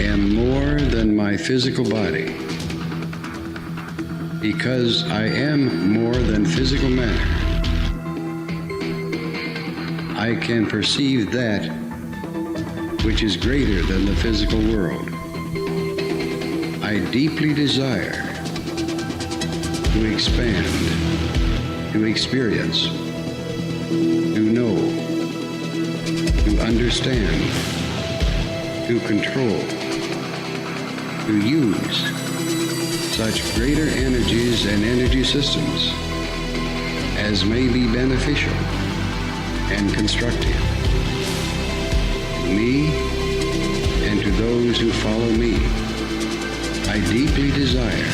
am more than my physical body. Because I am more than physical matter, I can perceive that which is greater than the physical world. I deeply desire to expand, to experience, to know, to understand, to control, to use such greater energies and energy systems as may be beneficial and constructive to me and to those who follow me. I deeply desire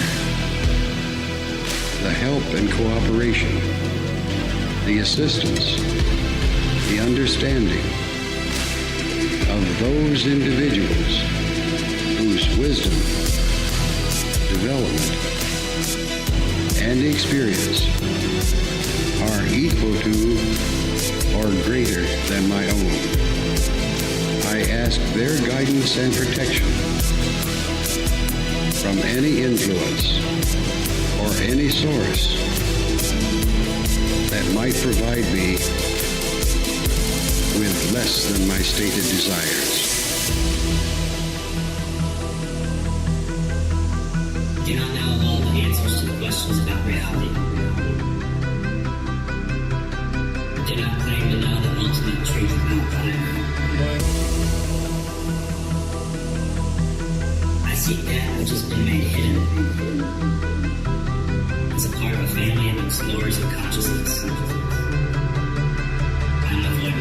the help and cooperation, the assistance, the understanding of those individuals whose wisdom, development, and experience are equal to or greater than my own. I ask their guidance and protection from any influence or any source that might provide me with less than my stated desires. I do not know all the answers to the questions about reality. I do not claim to know the ultimate truth about life. I seek that which has been made hidden as a part of a family of explorers of consciousness. I am the void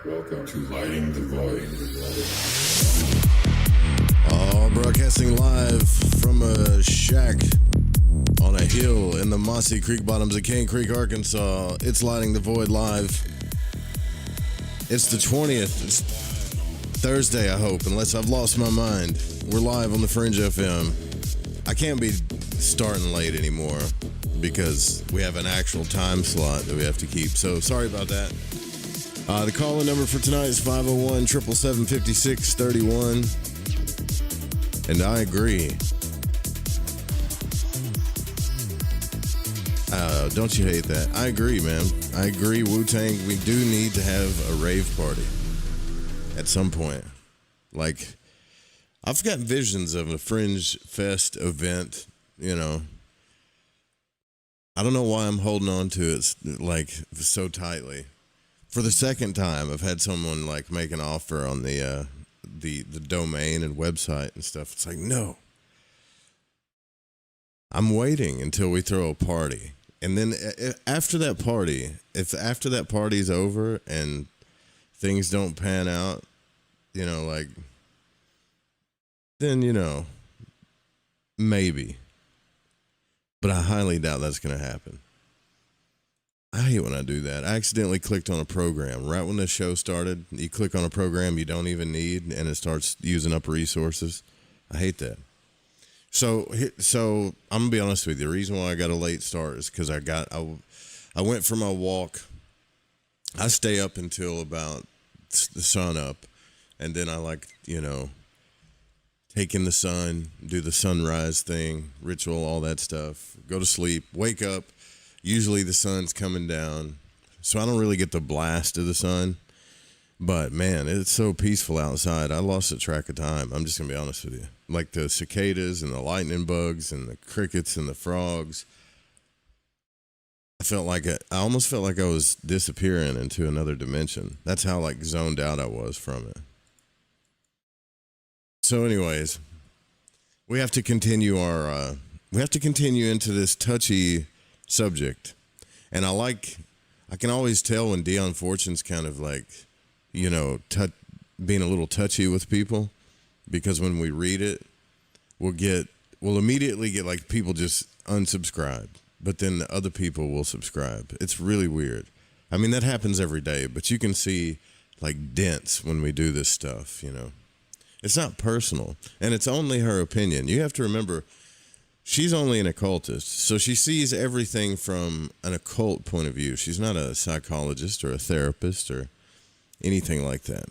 Welcome to Lighting the Void. Broadcasting live from a shack on a hill in the mossy creek bottoms of Cane Creek, Arkansas. It's Lighting the Void live. It's the 20th. It's Thursday, I hope, unless I've lost my mind. We're live on the Fringe FM. I can't be starting late anymore because we have an actual time slot that we have to keep. So sorry about that. The call-in number for tonight is 501-777-5631. And I agree. Don't you hate that? I agree, man. I agree, Wu-Tang. We do need to have a rave party at some point. Like, I've got visions of a Fringe Fest event, you know. I don't know why I'm holding on to it, like, so tightly. For the second time, I've had someone like make an offer on the domain and website and stuff. It's like, no. I'm waiting until we throw a party. And then after that party, if after that party's over and things don't pan out, you know, like, then, you know, maybe. But I highly doubt that's going to happen. I hate when I do that. I accidentally clicked on a program. Right when the show started, you click on a program you don't even need, and it starts using up resources. I hate that. So I'm going to be honest with you. The reason why I got a late start is because I went for my walk. I stay up until about the sun up, and then I like, you know, take in the sun, do the sunrise thing, ritual, all that stuff, go to sleep, wake up. Usually the sun's coming down, so I don't really get the blast of the sun. But, man, it's so peaceful outside. I lost the track of time. I'm just going to be honest with you. Like the cicadas and the lightning bugs and the crickets and the frogs. I almost felt like I was disappearing into another dimension. That's how, like, zoned out I was from it. So, anyways, we have to continue into this touchy subject. And I can always tell when Dion Fortune's kind of like, you know, being a little touchy with people, because when we read it, we'll immediately get like people just unsubscribe, but then the other people will subscribe. It's really weird. I mean, that happens every day, but you can see like dents when we do this stuff, you know. It's not personal, and it's only her opinion. You have to remember, she's only an occultist, so she sees everything from an occult point of view. She's not a psychologist or a therapist or anything like that.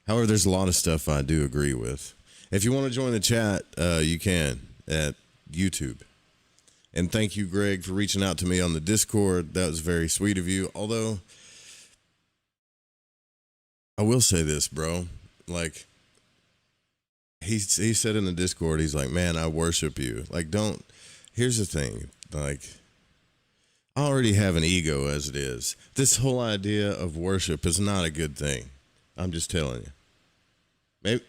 However, there's a lot of stuff I do agree with. If you want to join the chat, you can at YouTube. And thank you, Greg, for reaching out to me on the Discord. That was very sweet of you. Although, I will say this, bro. Like, he said in the Discord, he's like, man, I worship you. Like, here's the thing. Like, I already have an ego as it is. This whole idea of worship is not a good thing. I'm just telling you.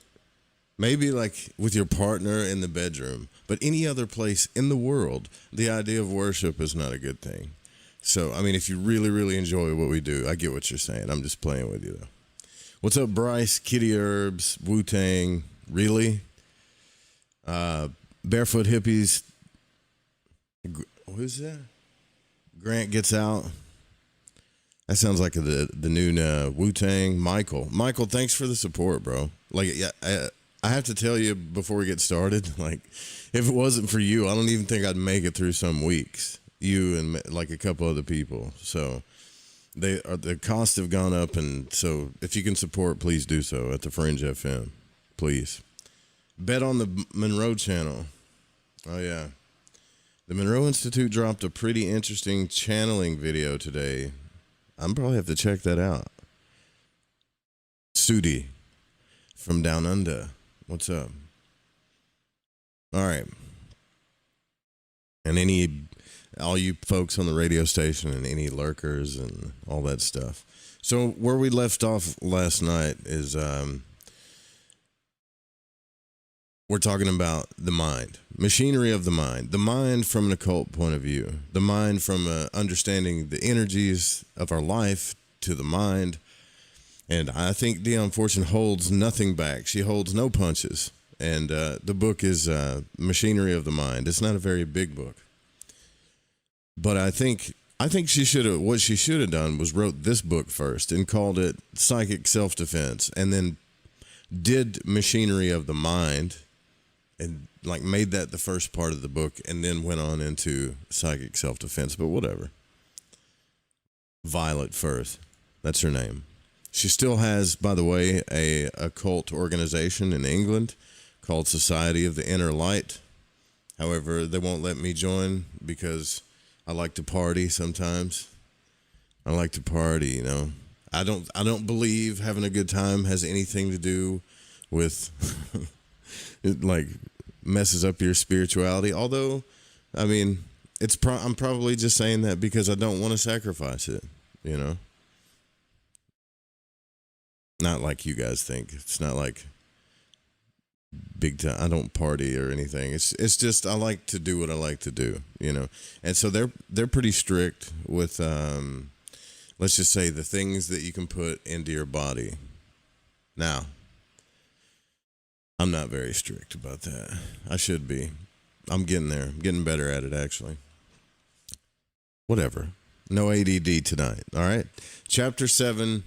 Maybe like with your partner in the bedroom, but any other place in the world, the idea of worship is not a good thing. So, I mean, if you really, really enjoy what we do, I get what you're saying. I'm just playing with you, though. What's up, Bryce, Kitty Herbs, Wu-Tang, really? Barefoot Hippies. Who's that? Grant Gets Out. That sounds like the new Wu-Tang. Michael, thanks for the support, bro. Like, yeah, I have to tell you before we get started, like, if it wasn't for you, I don't even think I'd make it through some weeks. You and like a couple other people. So the costs have gone up, and so if you can support, please do so at the Fringe FM, please. Bet on the Monroe channel. Oh yeah, the Monroe Institute dropped a pretty interesting channeling video today. I'm probably have to check that out. Sudi from Down Under. What's up? All right. And all you folks on the radio station and any lurkers and all that stuff. So where we left off last night is we're talking about the mind, machinery of the mind from an occult point of view, the mind from understanding the energies of our life to the mind. And I think Dion Fortune holds nothing back. She holds no punches. And the book is Machinery of the Mind. It's not a very big book. But I think what she should have done was wrote this book first and called it Psychic Self-Defense, and then did Machinery of the Mind and like made that the first part of the book, and then went on into Psychic Self-Defense. But whatever. Violet Firth. That's her name. She still has, by the way, a occult organization in England called Society of the Inner Light. However, they won't let me join because I like to party sometimes. I like to party, you know. I don't believe having a good time has anything to do with it, like, messes up your spirituality. Although, I mean, I'm probably just saying that because I don't want to sacrifice it, you know. Not like you guys think. It's not like big time. I don't party or anything. It's just I like to do what I like to do, you know. And so they're pretty strict with let's just say the things that you can put into your body. Now, I'm not very strict about that. I should be. I'm getting there. I'm getting better at it, actually. Whatever. No ADD tonight. All right. Chapter 7.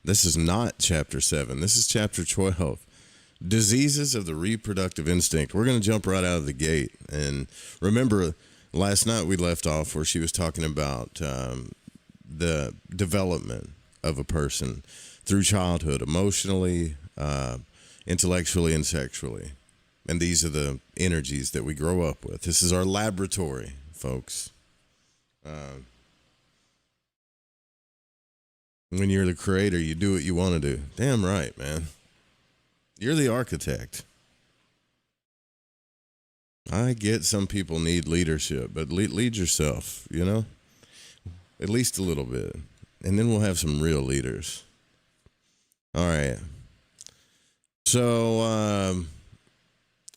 This is not chapter 7. This is chapter 12. Diseases of the reproductive instinct. We're going to jump right out of the gate. And remember, last night we left off where she was talking about the development of a person through childhood, emotionally, intellectually, and sexually. And these are the energies that we grow up with. This is our laboratory, folks. When you're the creator, you do what you want to do. Damn right, man. You're the architect. I get some people need leadership, but lead yourself, you know? At least a little bit. And then we'll have some real leaders. All right. So,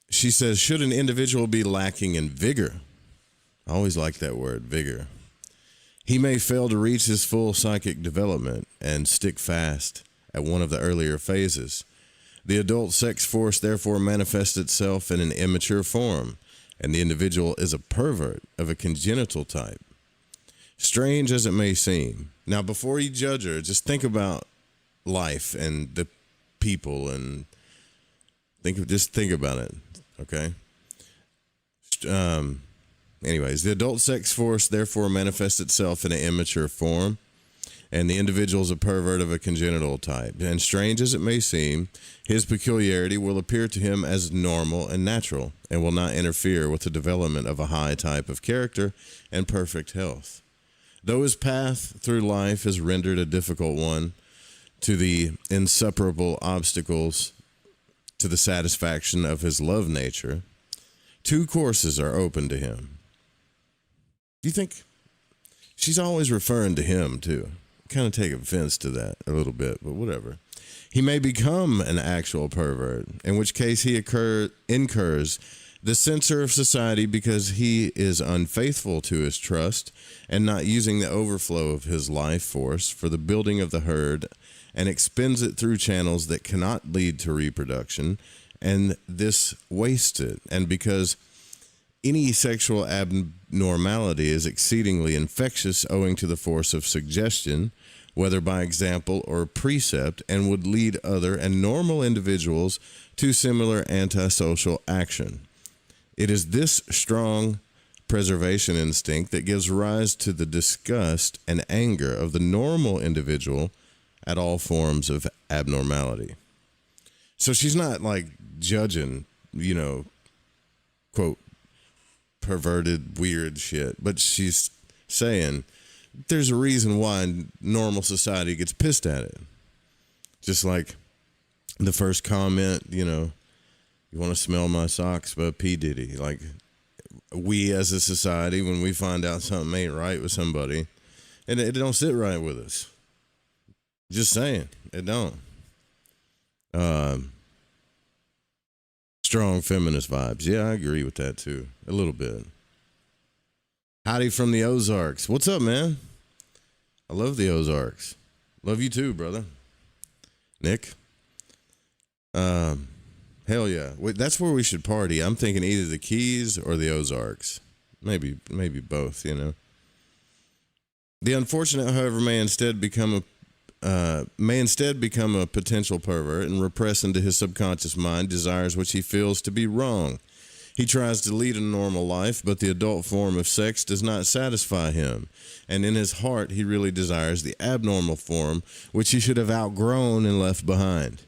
she says, should an individual be lacking in vigor? I always like that word, vigor. He may fail to reach his full psychic development and stick fast at one of the earlier phases. The adult sex force therefore manifests itself in an immature form, and the individual is a pervert of a congenital type. Strange as it may seem. Now, before you judge her, just think about life and the people, and think about it, okay? Anyways, the adult sex force therefore manifests itself in an immature form, and the individual is a pervert of a congenital type. And strange as it may seem, his peculiarity will appear to him as normal and natural, and will not interfere with the development of a high type of character and perfect health. Though his path through life is rendered a difficult one to the insuperable obstacles to the satisfaction of his love nature, two courses are open to him. Do you think she's always referring to him too? Kind of take offense to that a little bit, but whatever. He may become an actual pervert, in which case he incurs the censure of society because he is unfaithful to his trust and not using the overflow of his life force for the building of the herd, and expends it through channels that cannot lead to reproduction, and this wastes it. And because any sexual abnormality is exceedingly infectious owing to the force of suggestion, whether by example or precept, and would lead other and normal individuals to similar antisocial action. It is this strong preservation instinct that gives rise to the disgust and anger of the normal individual at all forms of abnormality. So she's not like judging, quote, perverted, weird shit, but she's saying there's a reason why normal society gets pissed at it. Just like the first comment, you want to smell my socks by P. Diddy. Like, we as a society, when we find out something ain't right with somebody, and it don't sit right with us. Just saying, it don't. Strong feminist vibes. Yeah, I agree with that too. A little bit. Howdy from the Ozarks. What's up, man? I love the Ozarks. Love you too, brother. Nick? Hell yeah. Wait, that's where we should party. I'm thinking either the Keys or the Ozarks. Maybe both, The unfortunate, however, may instead become a potential pervert and repress into his subconscious mind desires which he feels to be wrong. He tries to lead a normal life, but the adult form of sex does not satisfy him, and in his heart he really desires the abnormal form, which he should have outgrown and left behind.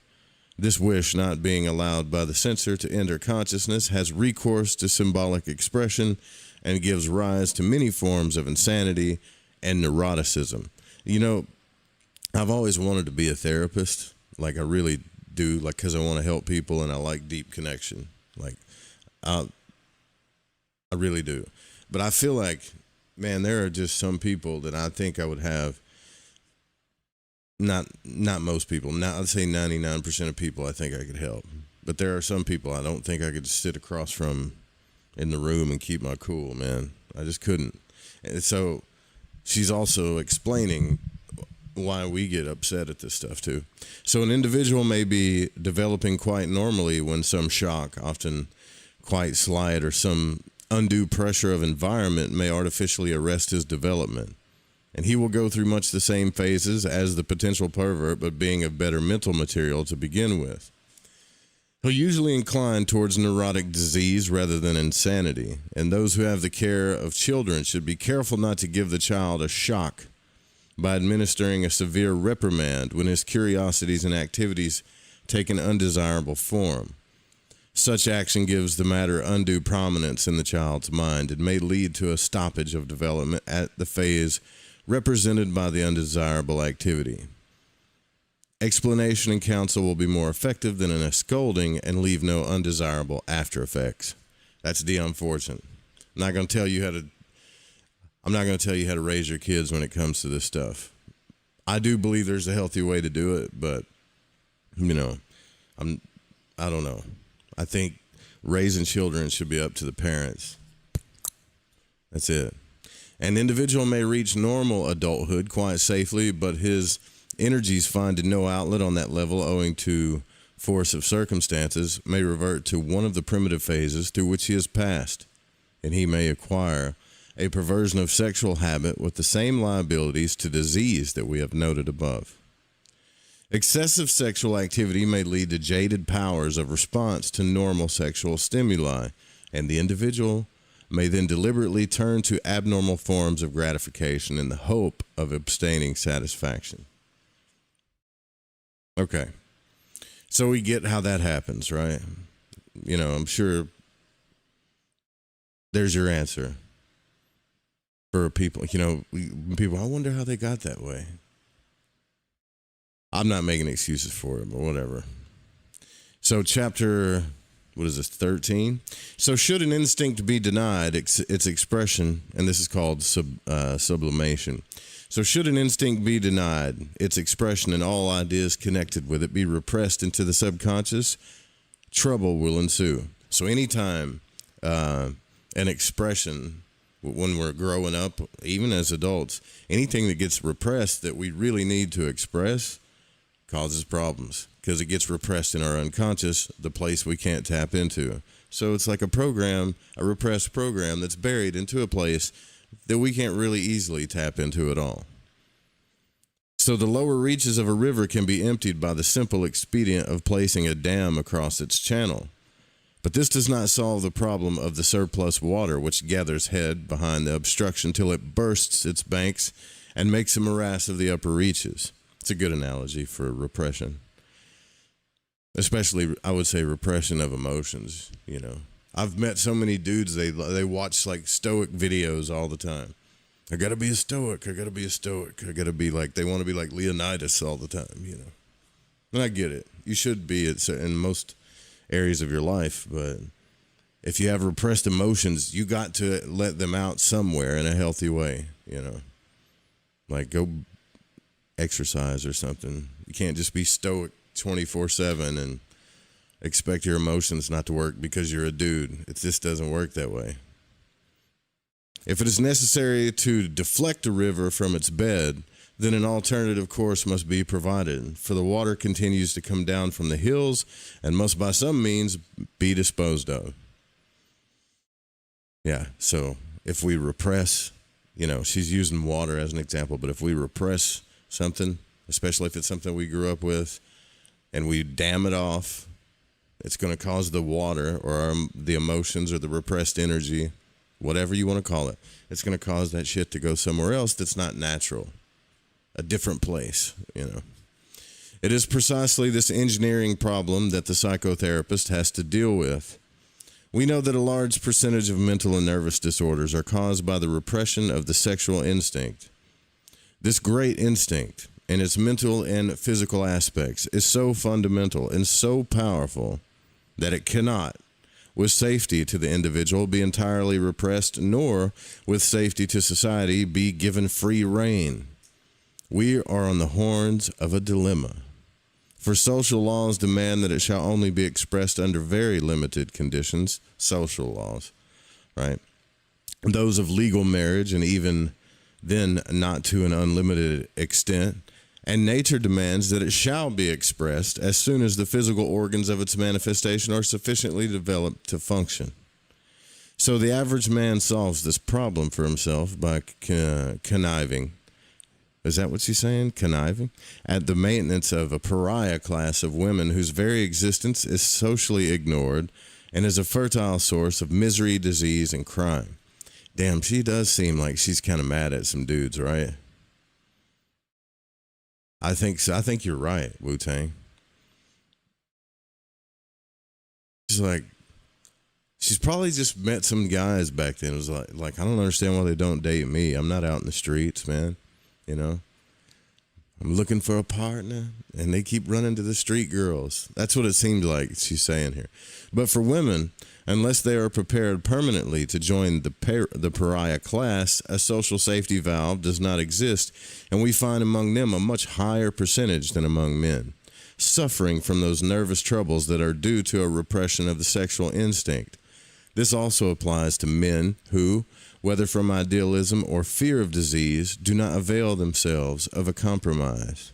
This wish, not being allowed by the censor to enter consciousness, has recourse to symbolic expression and gives rise to many forms of insanity and neuroticism. I've always wanted to be a therapist. Like, I really do, like, because I want to help people and I like deep connection. Like, I really do. But I feel like, man, there are just some people that I think I would have, not most people. Now, I'd say 99% of people I think I could help. But there are some people I don't think I could just sit across from in the room and keep my cool, man. I just couldn't. And so she's also explaining why we get upset at this stuff too. So an individual may be developing quite normally when some shock, often quite slight, or some undue pressure of environment may artificially arrest his development. And he will go through much the same phases as the potential pervert, but being of better mental material to begin with. He'll usually incline towards neurotic disease rather than insanity, and those who have the care of children should be careful not to give the child a shock by administering a severe reprimand when his curiosities and activities take an undesirable form. Such action gives the matter undue prominence in the child's mind and may lead to a stoppage of development at the phase represented by the undesirable activity. Explanation and counsel will be more effective than a scolding and leave no undesirable after effects. That's Dion Fortune. I'm not going to tell you how to raise your kids when it comes to this stuff. I do believe there's a healthy way to do it, but I don't know. I think raising children should be up to the parents. That's it. An individual may reach normal adulthood quite safely, but his energies finding no outlet on that level owing to force of circumstances may revert to one of the primitive phases through which he has passed, and he may acquire a perversion of sexual habit with the same liabilities to disease that we have noted above. Excessive sexual activity may lead to jaded powers of response to normal sexual stimuli, and the individual may then deliberately turn to abnormal forms of gratification in the hope of obtaining satisfaction. Okay. So we get how that happens, right? You know, I'm sure there's your answer for people. You know, people, I wonder how they got that way. I'm not making excuses for it, but whatever. So chapter, what is this, 13? So should an instinct be denied its expression, and this is called sublimation. So should an instinct be denied its expression and all ideas connected with it be repressed into the subconscious, trouble will ensue. So anytime an expression, when we're growing up, even as adults, anything that gets repressed that we really need to express causes problems because it gets repressed in our unconscious, the place we can't tap into. So it's like a repressed program that's buried into a place that we can't really easily tap into at all. So the lower reaches of a river can be emptied by the simple expedient of placing a dam across its channel. But this does not solve the problem of the surplus water which gathers head behind the obstruction till it bursts its banks and makes a morass of the upper reaches. It's a good analogy for repression. Especially, I would say, repression of emotions, you know. I've met so many dudes, they watch like stoic videos all the time. I gotta be a stoic, I gotta be a stoic, I gotta be like, they want to be like Leonidas all the time, you know. And I get it. You should be in most areas of your life, but if you have repressed emotions, you got to let them out somewhere in a healthy way, you know. Like go exercise or something. You can't just be stoic 24/7 and expect your emotions not to work because you're a dude. It just doesn't work that way. If it is necessary to deflect a river from its bed, then an alternative course must be provided, for the water continues to come down from the hills and must by some means be disposed of. Yeah, so if we repress, you know, she's using water as an example, but if we repress something, especially if it's something we grew up with, and we dam it off, it's going to cause the water or the emotions or the repressed energy, whatever you want to call it, it's going to cause that shit to go somewhere else that's not natural, a different place, you know. It is precisely this engineering problem that the psychotherapist has to deal with. We know that a large percentage of mental and nervous disorders are caused by the repression of the sexual instinct. This great instinct, in its mental and physical aspects, is so fundamental and so powerful that it cannot, with safety to the individual, be entirely repressed, nor, with safety to society, be given free rein. We are on the horns of a dilemma. For social laws demand that it shall only be expressed under very limited conditions, social laws, right? Those of legal marriage, and even then not to an unlimited extent. And nature demands that it shall be expressed as soon as the physical organs of its manifestation are sufficiently developed to function. So the average man solves this problem for himself by conniving. Is that what she's saying? Conniving? At the maintenance of a pariah class of women whose very existence is socially ignored and is a fertile source of misery, disease, and crime. Damn, she does seem like she's kind of mad at some dudes, right? I think so. I think you're right, Wu-Tang. She's probably just met some guys back then. It was like, I don't understand why they don't date me. I'm not out in the streets, man. You know, I'm looking for a partner, and they keep running to the street girls. That's what it seemed like she's saying here. But for women, unless they are prepared permanently to join the pariah class, a social safety valve does not exist, and we find among them a much higher percentage than among men, suffering from those nervous troubles that are due to a repression of the sexual instinct. This also applies to men who, whether from idealism or fear of disease, do not avail themselves of a compromise.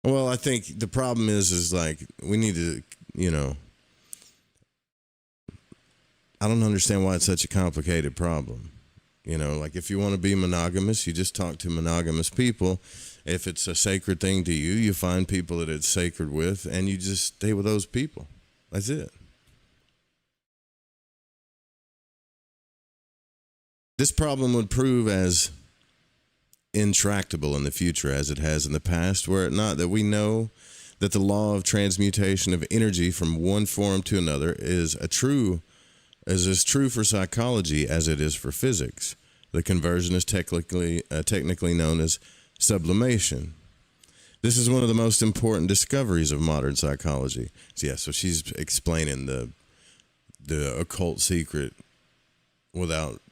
Well, I think the problem is like we need to, I don't understand why it's such a complicated problem. Like if you want to be monogamous, you just talk to monogamous people. If it's a sacred thing to you, you find people that it's sacred with, and you just stay with those people. That's it. This problem would prove as intractable in the future as it has in the past, were it not that we know that the law of transmutation of energy from one form to another is as true for psychology as it is for physics. The conversion is technically known as sublimation. This is one of the most important discoveries of modern psychology. So she's explaining the occult secret without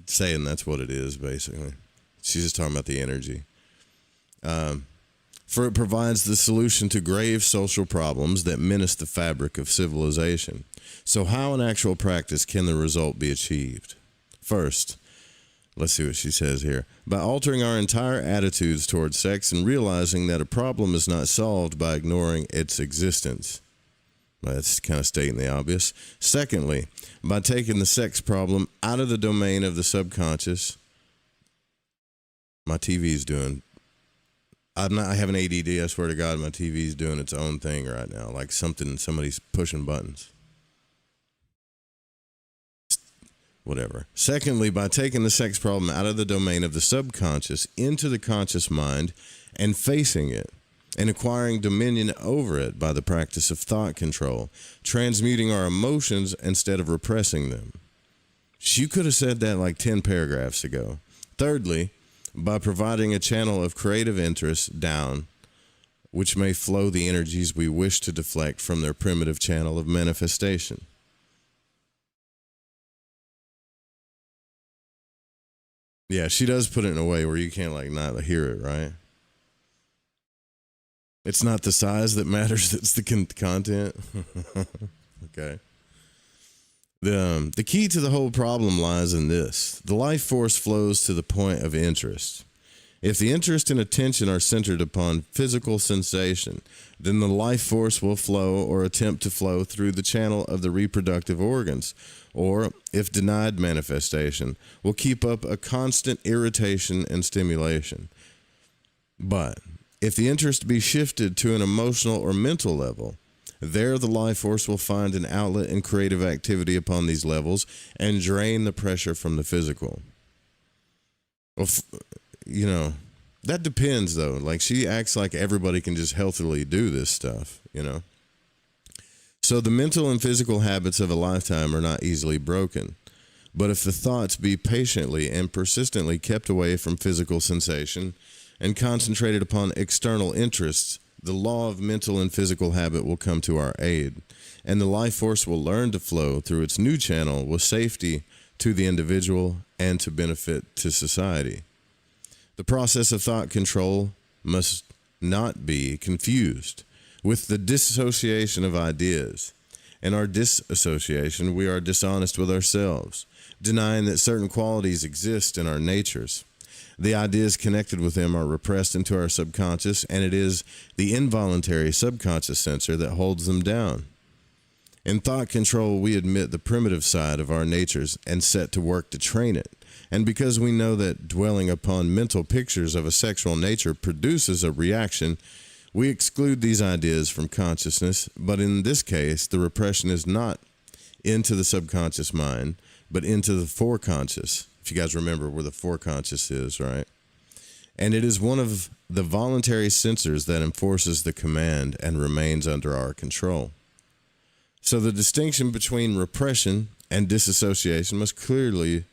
saying that's what it is, basically. She's just talking about the energy. For it provides the solution to grave social problems that menace the fabric of civilization. So how in actual practice can the result be achieved? First, let's see what she says here. By altering our entire attitudes towards sex and realizing that a problem is not solved by ignoring its existence. That's kind of stating the obvious. Secondly, by taking the sex problem out of the domain of the subconscious. My TV's doing. I have an ADD. I swear to God, my TV's doing its own thing right now. Like somebody's pushing buttons. Whatever. Secondly, by taking the sex problem out of the domain of the subconscious into the conscious mind and facing it and acquiring dominion over it by the practice of thought control, transmuting our emotions instead of repressing them. She could have said that like 10 paragraphs ago. Thirdly, by providing a channel of creative interest down, which may flow the energies we wish to deflect from their primitive channel of manifestation. Yeah, she does put it in a way where you can't like not hear it, right? It's not the size that matters, it's the content. Okay. The key to the whole problem lies in this. The life force flows to the point of interest. If the interest and attention are centered upon physical sensation, then the life force will flow or attempt to flow through the channel of the reproductive organs, or, if denied manifestation, will keep up a constant irritation and stimulation. But if the interest be shifted to an emotional or mental level, there the life force will find an outlet in creative activity upon these levels and drain the pressure from the physical. Well, that depends though. Like she acts like everybody can just healthily do this stuff, So the mental and physical habits of a lifetime are not easily broken. But if the thoughts be patiently and persistently kept away from physical sensation and concentrated upon external interests, the law of mental and physical habit will come to our aid, and the life force will learn to flow through its new channel with safety to the individual and to benefit to society. The process of thought control must not be confused with the dissociation of ideas. In our disassociation, we are dishonest with ourselves, denying that certain qualities exist in our natures. The ideas connected with them are repressed into our subconscious, and it is the involuntary subconscious censor that holds them down. In thought control, we admit the primitive side of our natures and set to work to train it. And because we know that dwelling upon mental pictures of a sexual nature produces a reaction, we exclude these ideas from consciousness, but in this case, the repression is not into the subconscious mind, but into the foreconscious. If you guys remember where the foreconscious is, right? And it is one of the voluntary censors that enforces the command and remains under our control. So the distinction between repression and disassociation must clearly be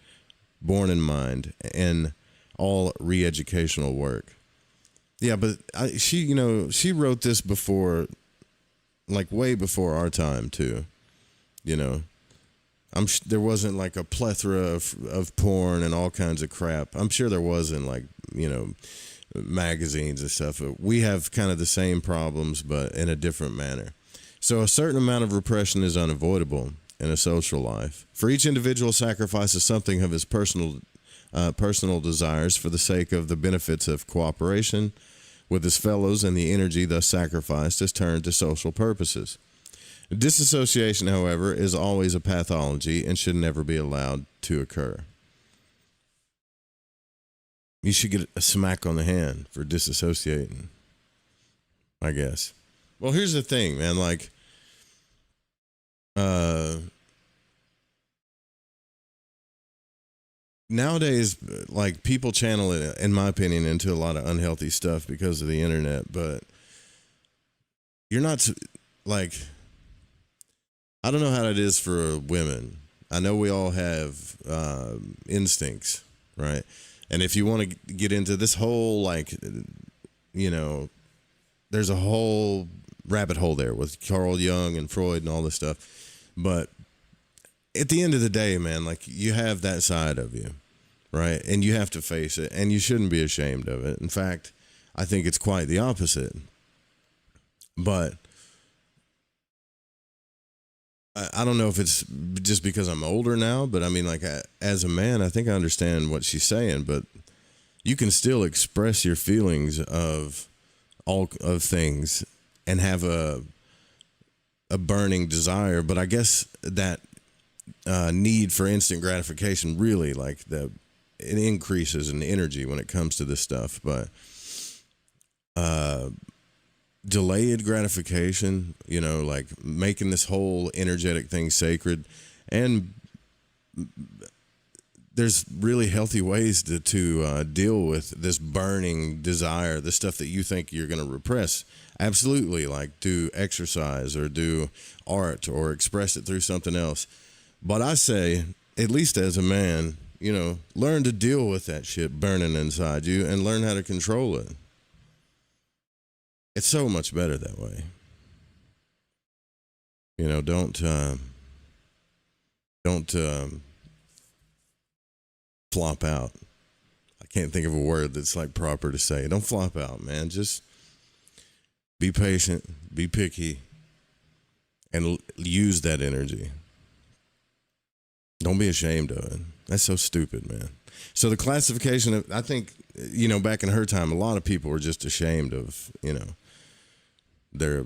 borne in mind in all re-educational work. Yeah, but she wrote this before, like way before our time too, there wasn't like a plethora of porn and all kinds of crap. I'm sure there wasn't like, magazines and stuff. But we have kind of the same problems, but in a different manner. So a certain amount of repression is unavoidable in a social life. For each individual sacrifices something of his personal desires for the sake of the benefits of cooperation with his fellows, and the energy thus sacrificed is turned to social purposes. Disassociation, however, is always a pathology and should never be allowed to occur. You should get a smack on the hand for disassociating, I guess. Well, here's the thing, man. Like, nowadays, like, people channel it, in my opinion, into a lot of unhealthy stuff because of the internet. But you're not, like, I don't know how it is for women. I know we all have instincts, right? And if you want to get into this whole, like, you know, there's a whole rabbit hole there with Carl Jung and Freud and all this stuff. But at the end of the day, man, like, you have that side of you, right? And you have to face it, and you shouldn't be ashamed of it. In fact, I think it's quite the opposite. But I don't know if it's just because I'm older now, but I mean, like, as a man, I think I understand what she's saying, but you can still express your feelings of all of things and have a burning desire. But I guess that need for instant gratification really, like, it increases in energy when it comes to this stuff. But delayed gratification, you know, like making this whole energetic thing sacred, and there's really healthy ways to deal with this burning desire, the stuff that you think you're going to repress. Absolutely, like, do exercise or do art or express it through something else. But I say, at least as a man, you know, learn to deal with that shit burning inside you and learn how to control it. It's so much better that way. You know, don't flop out. I can't think of a word that's, like, proper to say. Don't flop out, man. Just be patient, be picky, and use that energy. Don't be ashamed of it. That's so stupid, man. So the classification of, I think, you know, back in her time, a lot of people were just ashamed of, you know, their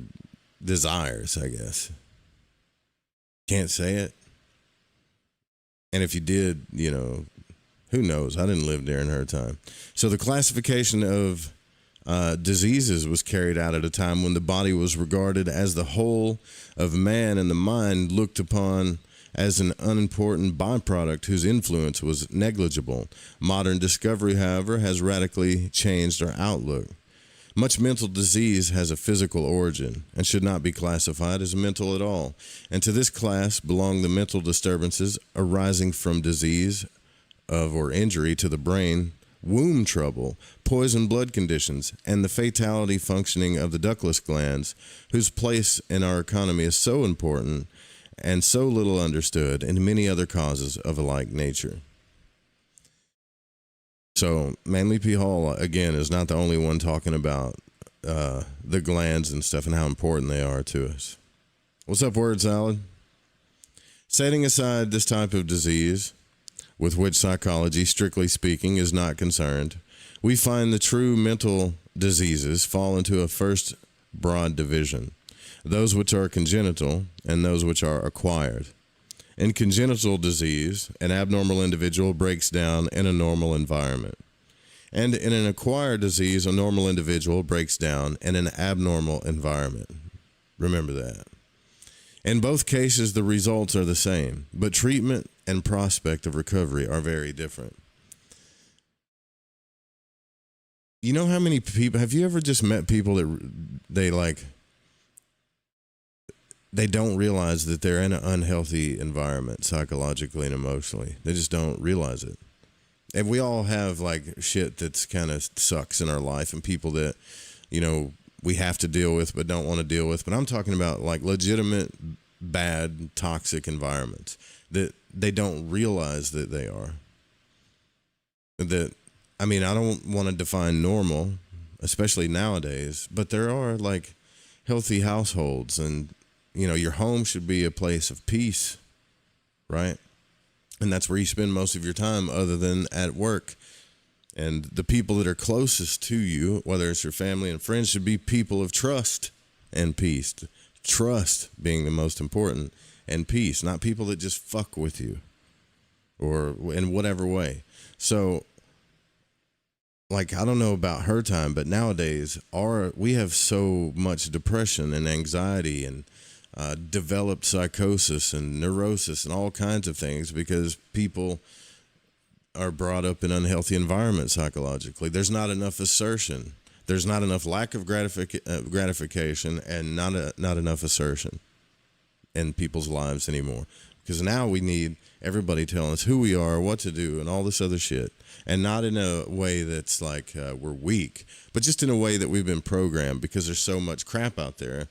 desires, I guess. Can't say it. And if you did, you know, who knows? I didn't live during her time. So the classification of diseases was carried out at a time when the body was regarded as the whole of man and the mind looked upon as an unimportant byproduct whose influence was negligible. Modern discovery, however, has radically changed our outlook. Much mental disease has a physical origin and should not be classified as mental at all. And to this class belong the mental disturbances arising from disease of or injury to the brain, womb trouble, poison blood conditions, and the fatality functioning of the ductless glands, whose place in our economy is so important and so little understood, and many other causes of a like nature. So Manly P. Hall, again, is not the only one talking about the glands and stuff and how important they are to us. What's up, Word Salad? Setting aside this type of disease, with which psychology, strictly speaking, is not concerned, we find the true mental diseases fall into a first broad division: those which are congenital and those which are acquired. In congenital disease, an abnormal individual breaks down in a normal environment. And in an acquired disease, a normal individual breaks down in an abnormal environment. Remember that. In both cases, the results are the same, but treatment and prospect of recovery are very different. You know how many people, have you ever just met people that they don't realize that they're in an unhealthy environment psychologically and emotionally? They just don't realize it. And we all have, like, shit that's kind of sucks in our life, and people that, you know, we have to deal with but don't want to deal with. But I'm talking about, like, legitimate, bad, toxic environments that they don't realize that they are. That, I mean, I don't want to define normal, especially nowadays, but there are, like, healthy households, and, you know, your home should be a place of peace, right? And that's where you spend most of your time other than at work. And the people that are closest to you, whether it's your family and friends, should be people of trust and peace. Trust being the most important, and peace, not people that just fuck with you or in whatever way. So, like, I don't know about her time, but nowadays we have so much depression and anxiety and developed psychosis and neurosis and all kinds of things because people are brought up in unhealthy environments psychologically. There's not enough assertion. There's not enough lack of gratification and not enough assertion in people's lives anymore. Because now we need everybody telling us who we are, what to do, and all this other shit. And not in a way that's like we're weak, but just in a way that we've been programmed because there's so much crap out there.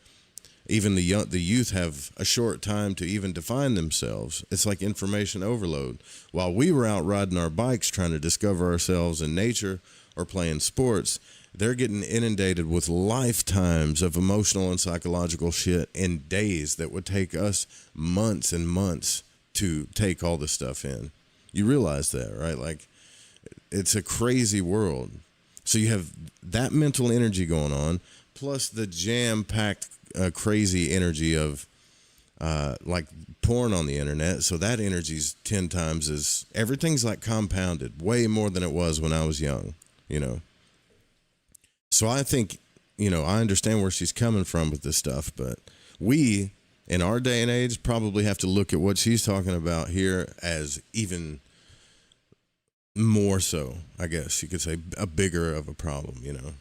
Even the youth have a short time to even define themselves. It's like information overload. While we were out riding our bikes trying to discover ourselves in nature or playing sports, they're getting inundated with lifetimes of emotional and psychological shit in days that would take us months and months to take all this stuff in. You realize that, right? Like, it's a crazy world. So you have that mental energy going on, plus the jam-packed crazy energy of like porn on the internet. So that energy's 10 times as everything's like compounded way more than it was when I was young, you know. So I think, you know, I understand where she's coming from with this stuff, but we in our day and age probably have to look at what she's talking about here as even more so, I guess you could say, a bigger of a problem, you know.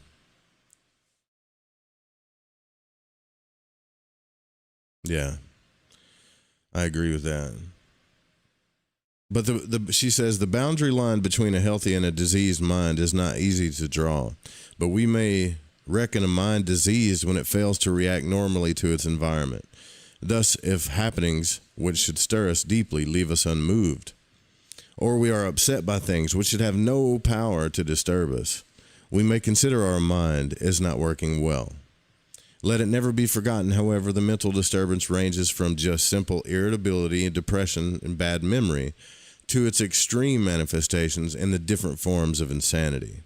Yeah, I agree with that. But she says the boundary line between a healthy and a diseased mind is not easy to draw, but we may reckon a mind diseased when it fails to react normally to its environment. Thus, if happenings which should stir us deeply leave us unmoved, or we are upset by things which should have no power to disturb us, we may consider our mind as not working well. Let it never be forgotten, however, the mental disturbance ranges from just simple irritability and depression and bad memory to its extreme manifestations in the different forms of insanity.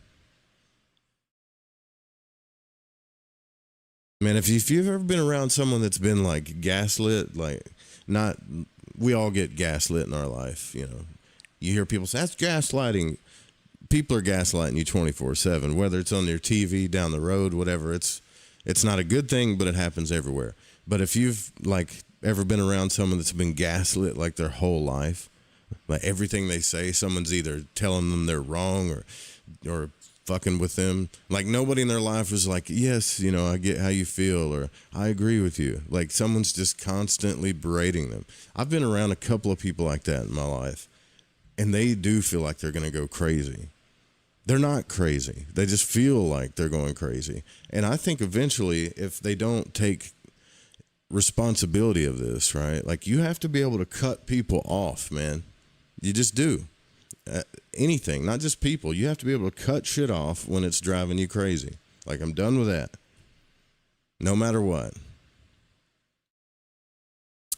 Man, if you've ever been around someone that's been like gaslit, like not, we all get gaslit in our life, you know. You hear people say, that's gaslighting. People are gaslighting you 24/7, whether it's on your TV, down the road, whatever. It's not a good thing, but it happens everywhere. But if you've like ever been around someone that's been gaslit like their whole life, like everything they say, someone's either telling them they're wrong or fucking with them. Like nobody in their life is like, yes, you know, I get how you feel, or I agree with you. Like someone's just constantly berating them. I've been around a couple of people like that in my life, and they do feel like they're going to go crazy. They're not crazy. They just feel like they're going crazy. And I think eventually, if they don't take responsibility of this, right? Like you have to be able to cut people off, man. You just do. Anything, not just people. You have to be able to cut shit off when it's driving you crazy. Like, I'm done with that. No matter what.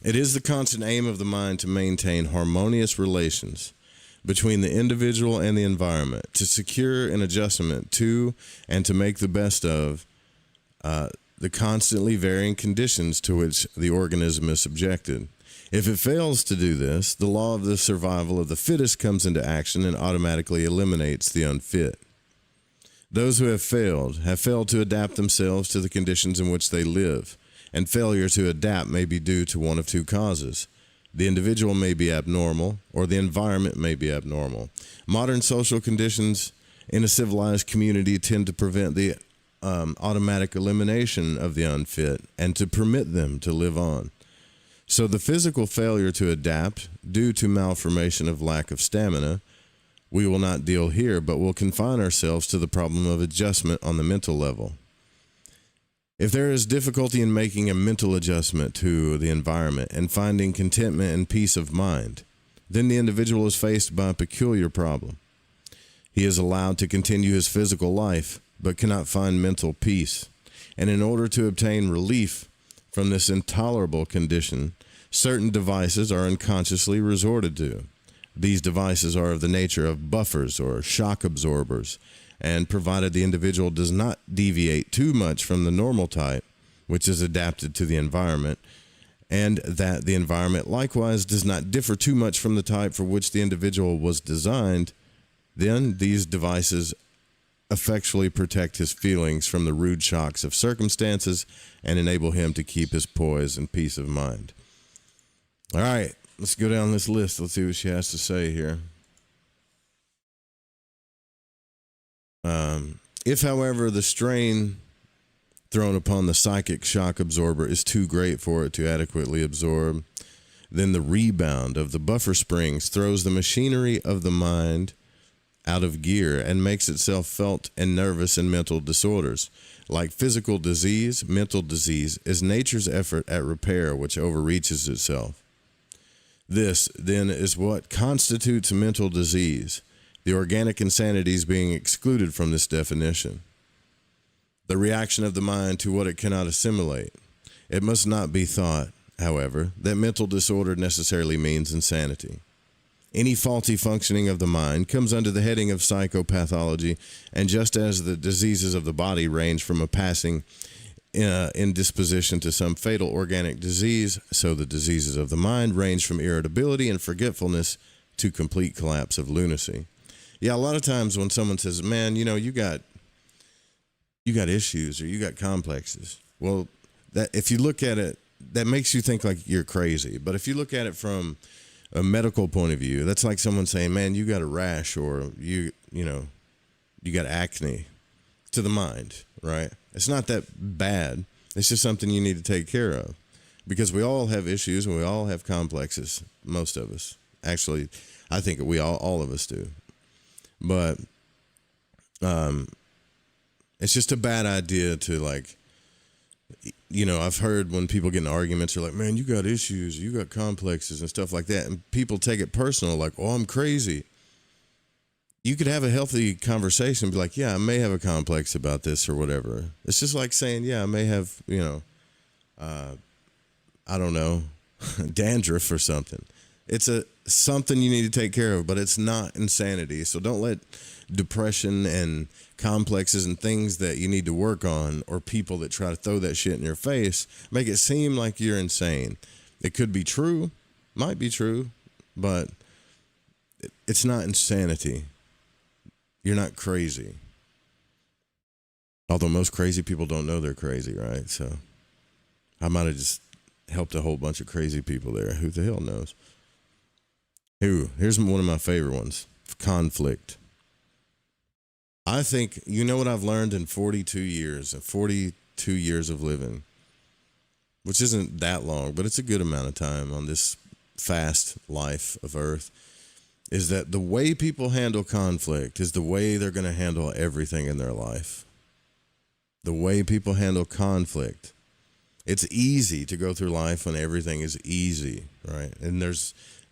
It is the constant aim of the mind to maintain harmonious relations between the individual and the environment, to secure an adjustment to and to make the best of the constantly varying conditions to which the organism is subjected. If it fails to do this, the law of the survival of the fittest comes into action and automatically eliminates the unfit. Those who have failed to adapt themselves to the conditions in which they live, and failure to adapt may be due to one of two causes. The individual may be abnormal, or the environment may be abnormal. Modern social conditions in a civilized community tend to prevent the automatic elimination of the unfit and to permit them to live on. So the physical failure to adapt due to malformation of lack of stamina, we will not deal here, but will confine ourselves to the problem of adjustment on the mental level. If there is difficulty in making a mental adjustment to the environment and finding contentment and peace of mind, then the individual is faced by a peculiar problem. He is allowed to continue his physical life, but cannot find mental peace. And in order to obtain relief from this intolerable condition, certain devices are unconsciously resorted to. These devices are of the nature of buffers or shock absorbers, and provided the individual does not deviate too much from the normal type, which is adapted to the environment, and that the environment likewise does not differ too much from the type for which the individual was designed, then these devices effectually protect his feelings from the rude shocks of circumstances and enable him to keep his poise and peace of mind. All right, let's go down this list. Let's see what she has to say here. If, however, the strain thrown upon the psychic shock absorber is too great for it to adequately absorb, then the rebound of the buffer springs throws the machinery of the mind out of gear and makes itself felt in nervous and mental disorders. Like physical disease, mental disease is nature's effort at repair which overreaches itself. This, then, is what constitutes mental disease, the organic insanities being excluded from this definition. The reaction of the mind to what it cannot assimilate. It must not be thought, however, that mental disorder necessarily means insanity. Any faulty functioning of the mind comes under the heading of psychopathology, and just as the diseases of the body range from a passing indisposition to some fatal organic disease, so the diseases of the mind range from irritability and forgetfulness to complete collapse of lunacy. Yeah, a lot of times when someone says, man, you know, you got issues or you got complexes. Well, that if you look at it, that makes you think like you're crazy. But if you look at it from a medical point of view, that's like someone saying, man, you got a rash or you got acne to the mind, right? It's not that bad. It's just something you need to take care of because we all have issues and we all have complexes. Most of us. Actually, I think we all of us do. But it's just a bad idea to like, you know, I've heard when people get in arguments, they're like, man, you got issues, you got complexes and stuff like that. And people take it personal, like, oh, I'm crazy. You could have a healthy conversation, be like, yeah, I may have a complex about this or whatever. It's just like saying, yeah, I may have, you know, I don't know, dandruff or something. It's something you need to take care of, but it's not insanity. So don't let depression and complexes and things that you need to work on or people that try to throw that shit in your face make it seem like you're insane. It could be true, might be true, but it's not insanity. You're not crazy. Although most crazy people don't know they're crazy, right? So I might have just helped a whole bunch of crazy people there. Who the hell knows? Here's one of my favorite ones. Conflict. I think, you know what I've learned in 42 years of living, which isn't that long, but it's a good amount of time on this fast life of Earth, is that the way people handle conflict is the way they're going to handle everything in their life. The way people handle conflict. It's easy to go through life when everything is easy, right? And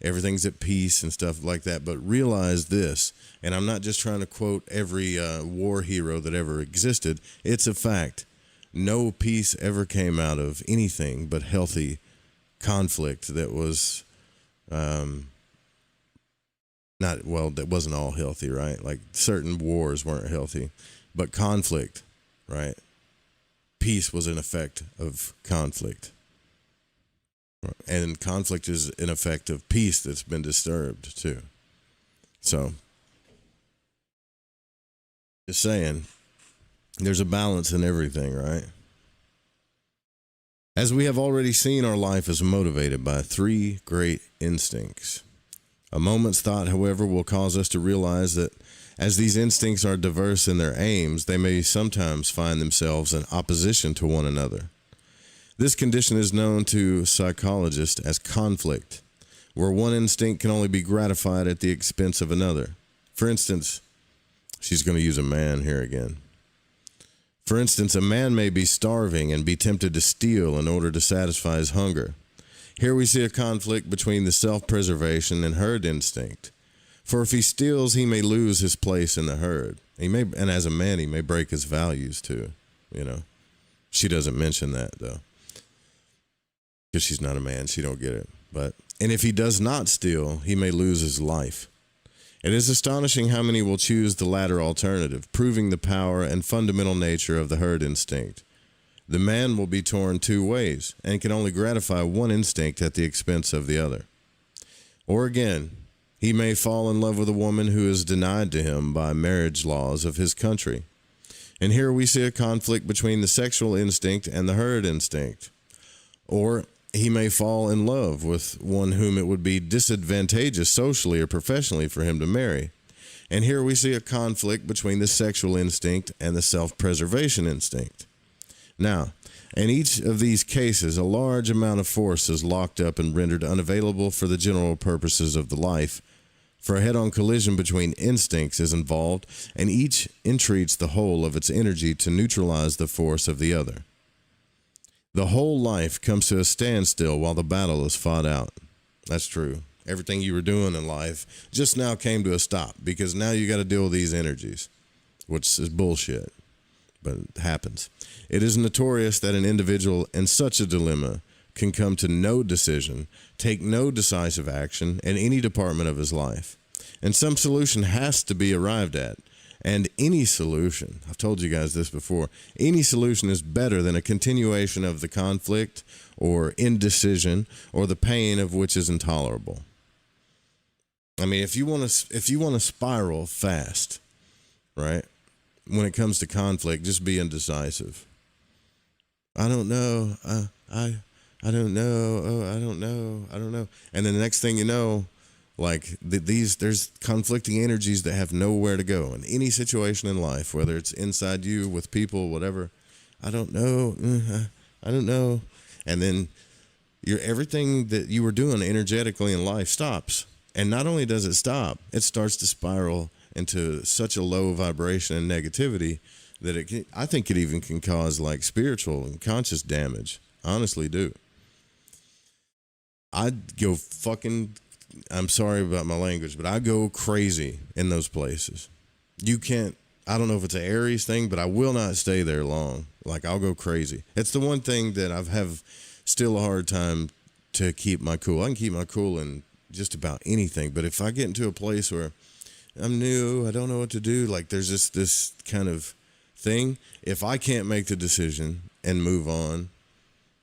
everything's at peace and stuff like that. But realize this, and I'm not just trying to quote every war hero that ever existed. It's a fact. No peace ever came out of anything but healthy conflict that was that wasn't all healthy, right? Like certain wars weren't healthy, but conflict, right? Peace was an effect of conflict. And conflict is an effect of peace that's been disturbed too. So, just saying, there's a balance in everything, right? As we have already seen, our life is motivated by three great instincts. A moment's thought, however, will cause us to realize that as these instincts are diverse in their aims, they may sometimes find themselves in opposition to one another. This condition is known to psychologists as conflict, where one instinct can only be gratified at the expense of another. For instance, she's going to use a man here again. For instance, a man may be starving and be tempted to steal in order to satisfy his hunger. Here we see a conflict between the self-preservation and herd instinct. For if he steals, he may lose his place in the herd. And as a man, he may break his values too, you know. She doesn't mention that though. Because she's not a man, she don't get it. But And if he does not steal, he may lose his life. It is astonishing how many will choose the latter alternative, proving the power and fundamental nature of the herd instinct. The man will be torn two ways and can only gratify one instinct at the expense of the other. Or again, he may fall in love with a woman who is denied to him by marriage laws of his country. And here we see a conflict between the sexual instinct and the herd instinct. Or he may fall in love with one whom it would be disadvantageous socially or professionally for him to marry. And here we see a conflict between the sexual instinct and the self-preservation instinct. Now, in each of these cases, a large amount of force is locked up and rendered unavailable for the general purposes of the life, for a head-on collision between instincts is involved, and each entreats the whole of its energy to neutralize the force of the other. The whole life comes to a standstill while the battle is fought out. That's true. Everything you were doing in life just now came to a stop because now you got to deal with these energies, which is bullshit, but it happens. It is notorious that an individual in such a dilemma can come to no decision, take no decisive action in any department of his life. And some solution has to be arrived at. And any solution, I've told you guys this before, any solution is better than a continuation of the conflict or indecision or the pain of which is intolerable. I mean, if you want to spiral fast, right? When it comes to conflict, just be indecisive. I don't know. I don't know. Oh, I don't know. I don't know. And then the next thing you know, like there's conflicting energies that have nowhere to go in any situation in life, whether it's inside you, with people, whatever. I don't know. I don't know. And then everything that you were doing energetically in life stops. And not only does it stop, it starts to spiral into such a low vibration and negativity that I think it even can cause like spiritual and conscious damage. I honestly do. I'd go fucking, I'm sorry about my language, but I go crazy in those places. You can't, I don't know if it's an Aries thing, but I will not stay there long. Like, I'll go crazy. It's the one thing that I have still a hard time to keep my cool. I can keep my cool in just about anything, but if I get into a place where I'm new, I don't know what to do, like there's just this kind of thing, if I can't make the decision and move on,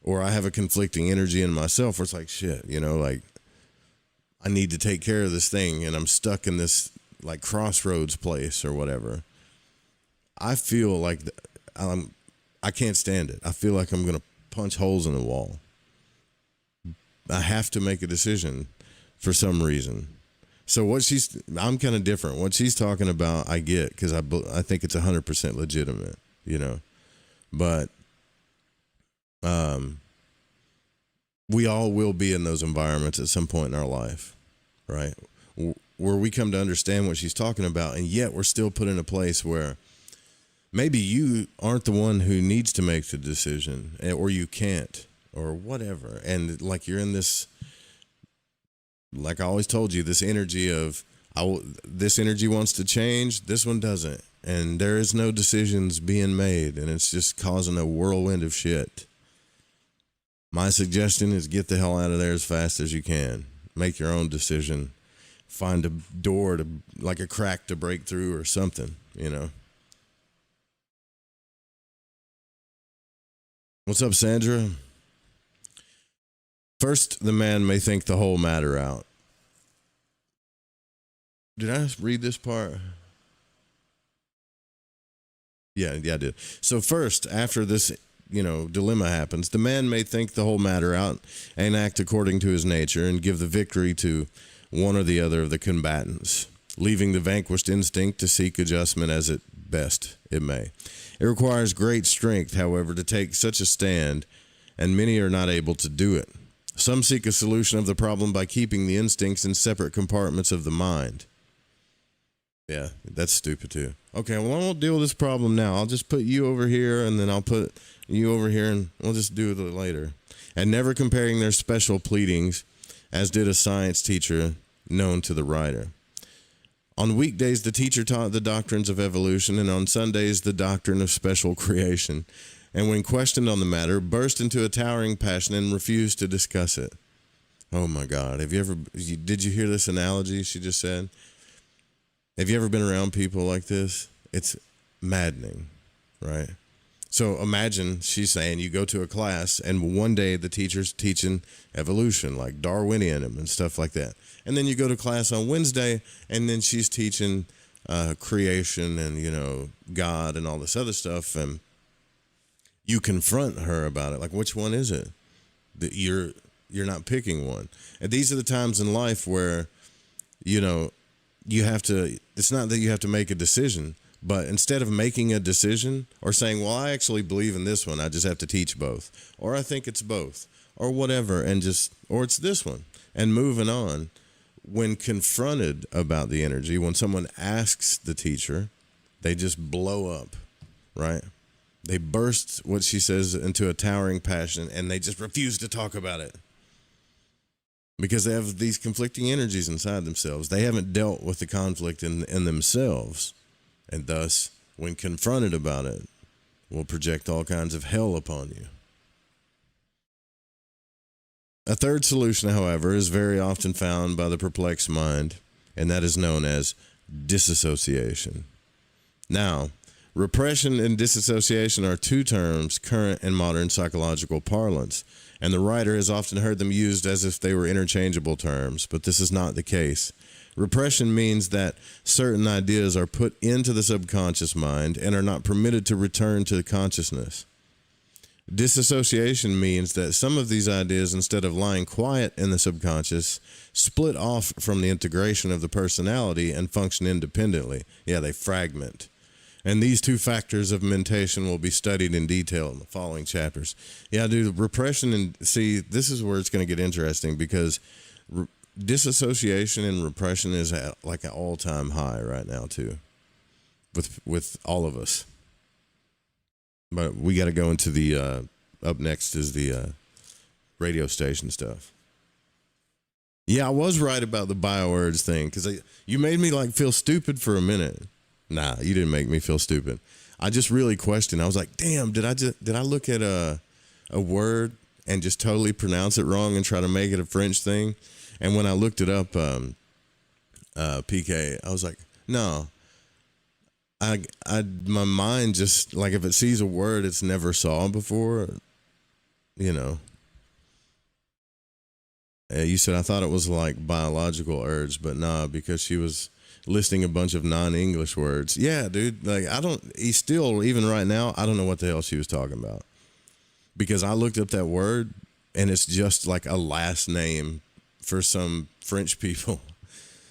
or I have a conflicting energy in myself where it's like, shit, you know, like I need to take care of this thing and I'm stuck in this like crossroads place or whatever. I feel like I can't stand it. I feel like I'm going to punch holes in the wall. I have to make a decision for some reason. So I'm kind of different. What she's talking about, I get, because I think it's 100% legitimate, you know. But we all will be in those environments at some point in our life, right? Where we come to understand what she's talking about, and yet we're still put in a place where maybe you aren't the one who needs to make the decision, or you can't, or whatever. And like you're in this, like I always told you, this energy of, this energy wants to change, this one doesn't. And there is no decisions being made, and it's just causing a whirlwind of shit. My suggestion is get the hell out of there as fast as you can. Make your own decision. Find a door to, like a crack to break through or something, you know. What's up, Sandra? First, the man may think the whole matter out. Did I read this part? Yeah, I did. So first, after this, dilemma happens, the man may think the whole matter out and act according to his nature and give the victory to one or the other of the combatants, leaving the vanquished instinct to seek adjustment as it best it may. It requires great strength, however, to take such a stand, and many are not able to do it. Some seek a solution of the problem by keeping the instincts in separate compartments of the mind. Yeah, that's stupid too. Okay, well, I won't deal with this problem now. I'll just put you over here, and then I'll put you over here, and we'll just do it later. And never comparing their special pleadings, as did a science teacher known to the writer. On weekdays, the teacher taught the doctrines of evolution, and on Sundays, the doctrine of special creation. And when questioned on the matter, burst into a towering passion and refused to discuss it. Oh my God. Did you hear this analogy she just said? Have you ever been around people like this? It's maddening, right? So imagine she's saying you go to a class and one day the teacher's teaching evolution, like Darwinian and stuff like that. And then you go to class on Wednesday and then she's teaching creation and, God and all this other stuff. And you confront her about it. Like, which one is it? That you're not picking one. And these are the times in life where, you have to, it's not that you have to make a decision, but instead of making a decision or saying, well, I actually believe in this one, I just have to teach both, or I think it's both, or whatever, or it's this one, and moving on. When confronted about the energy, when someone asks the teacher, they just blow up, right? They burst, what she says, into a towering passion, and they just refuse to talk about it. Because they have these conflicting energies inside themselves. They haven't dealt with the conflict in themselves. And thus, when confronted about it, will project all kinds of hell upon you. A third solution, however, is very often found by the perplexed mind, and that is known as disassociation. Now, repression and disassociation are two terms current in modern psychological parlance, and the writer has often heard them used as if they were interchangeable terms, but this is not the case. Repression means that certain ideas are put into the subconscious mind and are not permitted to return to consciousness. Disassociation means that some of these ideas, instead of lying quiet in the subconscious, split off from the integration of the personality and function independently. Yeah, they fragment. And these two factors of mentation will be studied in detail in the following chapters. Yeah, dude, repression and see, this is where it's going to get interesting because disassociation and repression is at like an all-time high right now too, with all of us. But we got to go into the up next is the radio station stuff. Yeah, I was right about the biowords thing because you made me like feel stupid for a minute. Nah, you didn't make me feel stupid. I just really questioned. I was like, damn, did I look at a word and just totally pronounce it wrong and try to make it a French thing? And when I looked it up, PK, I was like, no. My mind just, like, if it sees a word it's never saw before, you said I thought it was like biological urge, but nah, because she was listing a bunch of non-English words. Yeah, dude, like even right now, I don't know what the hell she was talking about. Because I looked up that word and it's just like a last name for some French people.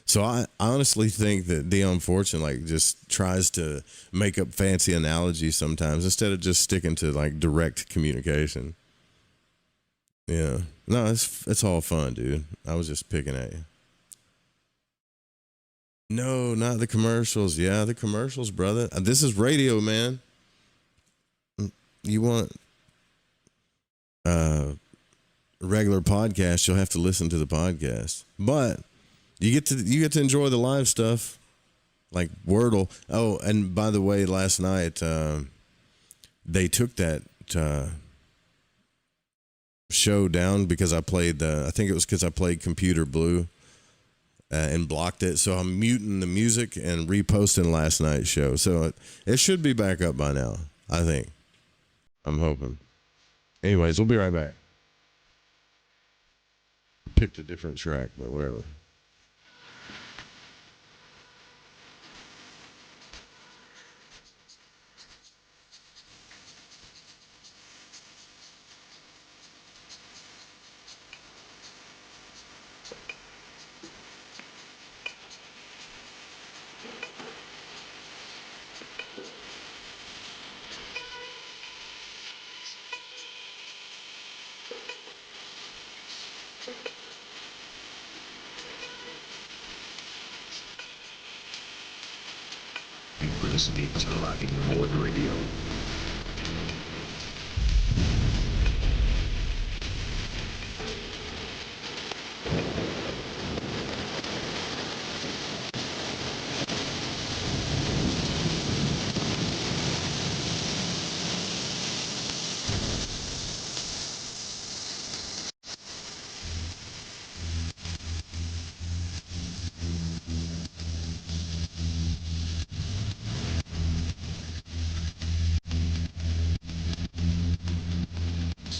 So I honestly think that Dion Fortune like just tries to make up fancy analogies sometimes instead of just sticking to like direct communication. Yeah. No, it's all fun, dude. I was just picking at you. No, not the commercials. Yeah, the commercials, brother. This is radio, man. You want regular podcast, you'll have to listen to the podcast. But you get to enjoy the live stuff, like Wordle. Oh, and by the way, last night they took that show down because I played I think it was because I played Computer Blue and blocked it. So I'm muting the music and reposting last night's show. So it should be back up by now, I think. I'm hoping. Anyways, we'll be right back. Picked a different track, but whatever. Listening to Live Forward Radio.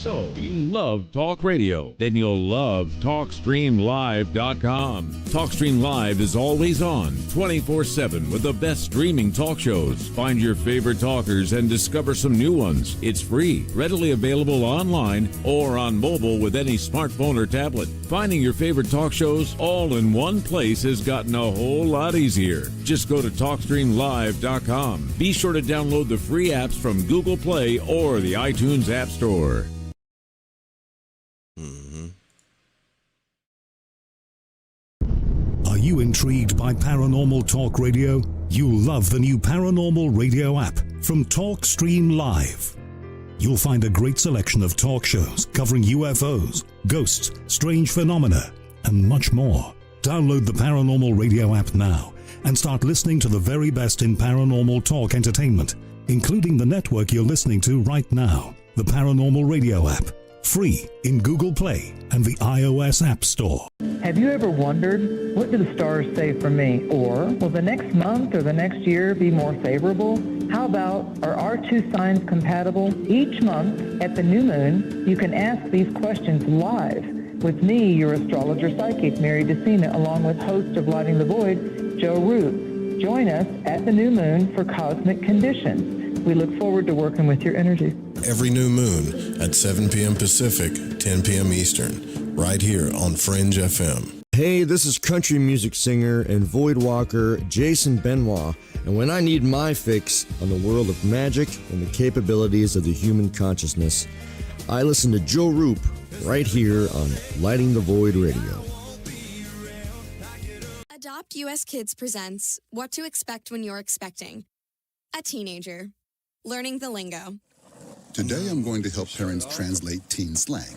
So, you love talk radio? Then you'll love TalkStreamLive.com. TalkStream Live is always on, 24/7 with the best streaming talk shows. Find your favorite talkers and discover some new ones. It's free, readily available online or on mobile with any smartphone or tablet. Finding your favorite talk shows all in one place has gotten a whole lot easier. Just go to TalkStreamLive.com. Be sure to download the free apps from Google Play or the iTunes App Store. Are you intrigued by paranormal talk radio? You'll love the new paranormal radio app from TalkStream Live. You'll find a great selection of talk shows covering UFOs, ghosts, strange phenomena, and much more. Download the paranormal radio app now and start listening to the very best in paranormal talk entertainment, including the network you're listening to right now, the Paranormal Radio app. Free in Google Play and the iOS App Store. Have you ever wondered, what do the stars say for me? Or, will the next month or the next year be more favorable? How about, are our two signs compatible? Each month at the new moon, you can ask these questions live with me, your astrologer psychic, Mary DeCina, along with host of Lighting the Void, Joe Root. Join us at the new moon for Cosmic Conditions. We look forward to working with your energy. Every new moon at 7 p.m. Pacific, 10 p.m. Eastern, right here on Fringe FM. Hey, this is country music singer and void walker Jason Benoit, and when I need my fix on the world of magic and the capabilities of the human consciousness, I listen to Joe Roop right here on Lighting the Void Radio. Adopt US Kids presents What to Expect When You're Expecting a Teenager. Learning the lingo. Today I'm going to help parents translate teen slang.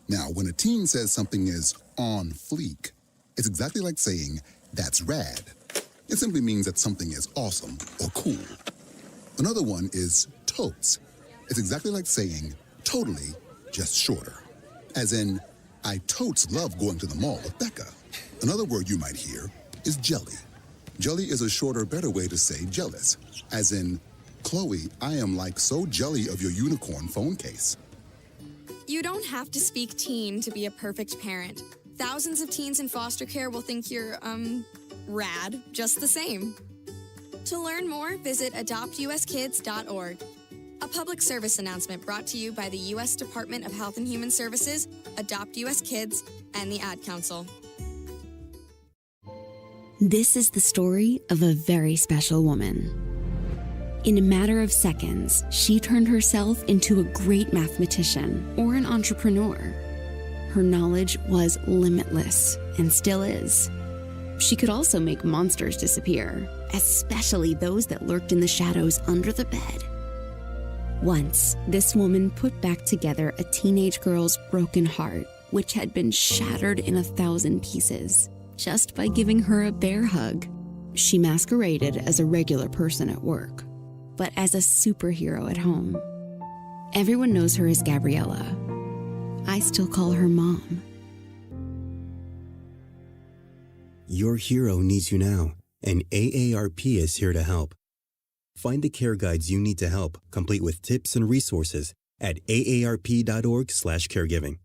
Now, when a teen says something is on fleek, it's exactly like saying, that's rad. It simply means that something is awesome or cool. Another one is totes. It's exactly like saying, totally, just shorter. As in, I totes love going to the mall with Becca. Another word you might hear is jelly. Jelly is a shorter, better way to say jealous. As in, Chloe, I am like so jelly of your unicorn phone case. You don't have to speak teen to be a perfect parent. Thousands of teens in foster care will think you're, rad, just the same. To learn more, visit adoptuskids.org. A public service announcement brought to you by the U.S. Department of Health and Human Services, Adopt U.S. Kids, and the Ad Council. This is the story of a very special woman. In a matter of seconds, she turned herself into a great mathematician or an entrepreneur. Her knowledge was limitless and still is. She could also make monsters disappear, especially those that lurked in the shadows under the bed. Once, this woman put back together a teenage girl's broken heart, which had been shattered in 1,000 pieces, just by giving her a bear hug. She masqueraded as a regular person at work, but as a superhero at home. Everyone knows her as Gabriella. I still call her Mom. Your hero needs you now, and AARP is here to help. Find the care guides you need to help, complete with tips and resources at aarp.org/caregiving.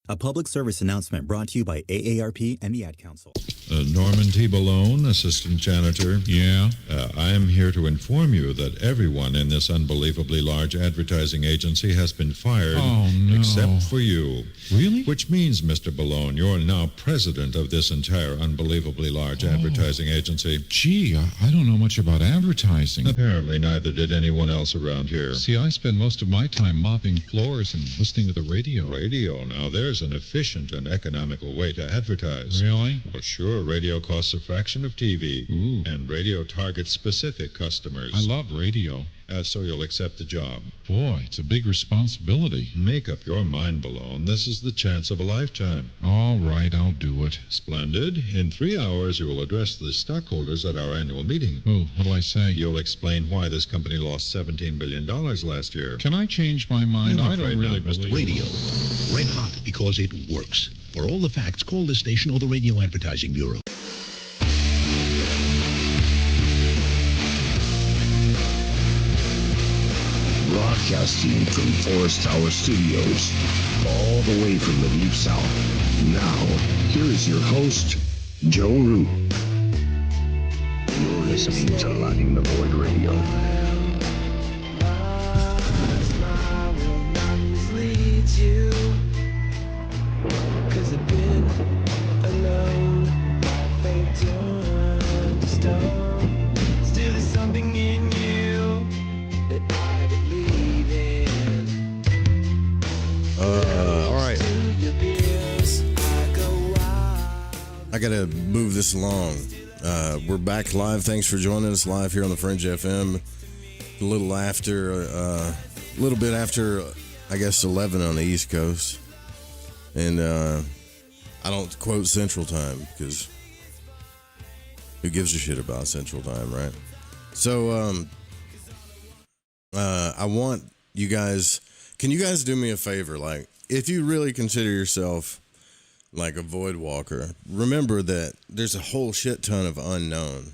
A public service announcement brought to you by AARP and the Ad Council. Norman T. Balone, Assistant Janitor. Yeah? I am here to inform you that everyone in this unbelievably large advertising agency has been fired. Oh, no. Except for you. Really? Which means, Mr. Balone, you're now president of this entire unbelievably large advertising agency. Gee, I don't know much about advertising. Apparently neither did anyone else around here. See, I spend most of my time mopping floors and listening to the radio. Radio? Now, there's an efficient and economical way to advertise. Really? Well, sure. Radio costs a fraction of TV. Ooh. And radio targets specific customers. I love radio. So you'll accept the job. Boy, it's a big responsibility. Make up your mind, Balone. This is the chance of a lifetime. All right, I'll do it. Splendid. In 3 hours, you will address the stockholders at our annual meeting. Oh, what'll I say? You'll explain why this company lost $17 billion last year. Can I change my mind? I'm I don't afraid really not, Mr. believe Radio. Red hot because it works. For all the facts, call this station or the Radio Advertising Bureau. Broadcasting from Forest Tower Studios, all the way from the Deep South. Now, here is your host, Joe Root. You're listening to Lighting the Void Radio. All right. I got to move this along. We're back live. Thanks for joining us live here on the Fringe FM. A little bit after, I guess, 11 on the East Coast. And I don't quote Central Time because who gives a shit about Central Time, right? So I want you guys, can you guys do me a favor? Like, if you really consider yourself like a void walker, remember that there's a whole shit ton of unknown,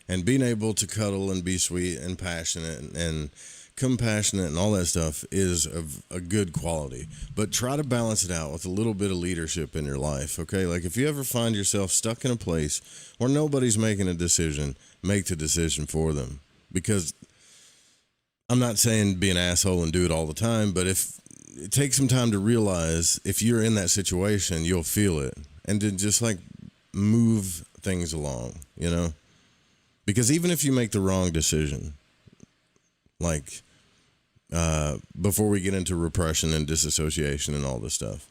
and being able to cuddle and be sweet and passionate and compassionate and all that stuff is a good quality, but try to balance it out with a little bit of leadership in your life. Okay. Like, if you ever find yourself stuck in a place where nobody's making a decision, make the decision for them, because I'm not saying be an asshole and do it all the time, but if take some time to realize if you're in that situation, you'll feel it, and then just like move things along, you know, because even if you make the wrong decision, like before we get into repression and disassociation and all this stuff,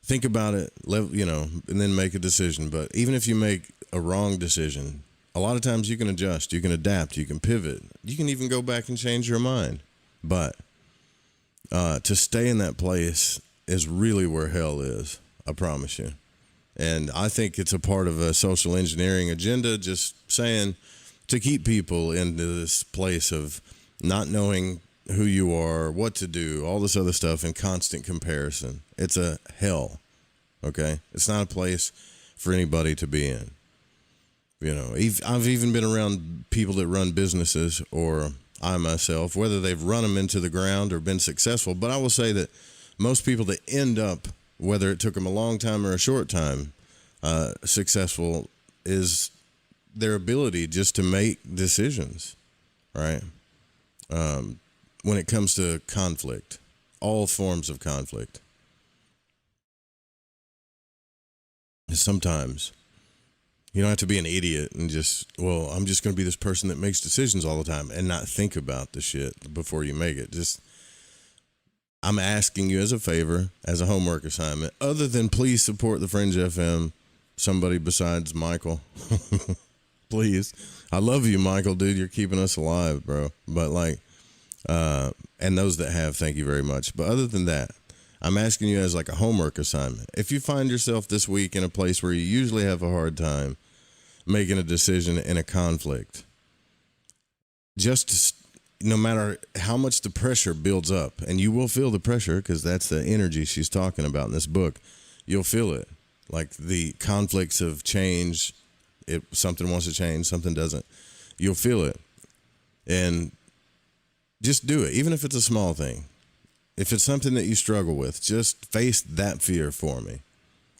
think about it, you know, and then make a decision. But even if you make a wrong decision, a lot of times you can adjust, you can adapt, you can pivot, you can even go back and change your mind. But to stay in that place is really where hell is, I promise you. And I think it's a part of a social engineering agenda, just saying, to keep people into this place of not knowing who you are, what to do, all this other stuff, and constant comparison. It's a hell, okay? It's not a place for anybody to be in. You know, I've even been around people that run businesses, or I myself, whether they've run them into the ground or been successful. But I will say that most people that end up, whether it took them a long time or a short time, successful, is their ability just to make decisions, right? When it comes to conflict, all forms of conflict. Sometimes you don't have to be an idiot and just, well, I'm just going to be this person that makes decisions all the time and not think about the shit before you make it. Just, I'm asking you as a favor, as a homework assignment, other than please support the Fringe FM, somebody besides Michael. Please. I love you, Michael, dude. You're keeping us alive, bro. But like, and those that have, thank you very much. But other than that, I'm asking you as like a homework assignment. If you find yourself this week in a place where you usually have a hard time making a decision in a conflict, just no matter how much the pressure builds up, and you will feel the pressure because that's the energy she's talking about in this book, you'll feel it. Like the conflicts of change, if something wants to change, something doesn't, you'll feel it. And just do it, even if it's a small thing. If it's something that you struggle with, just face that fear for me.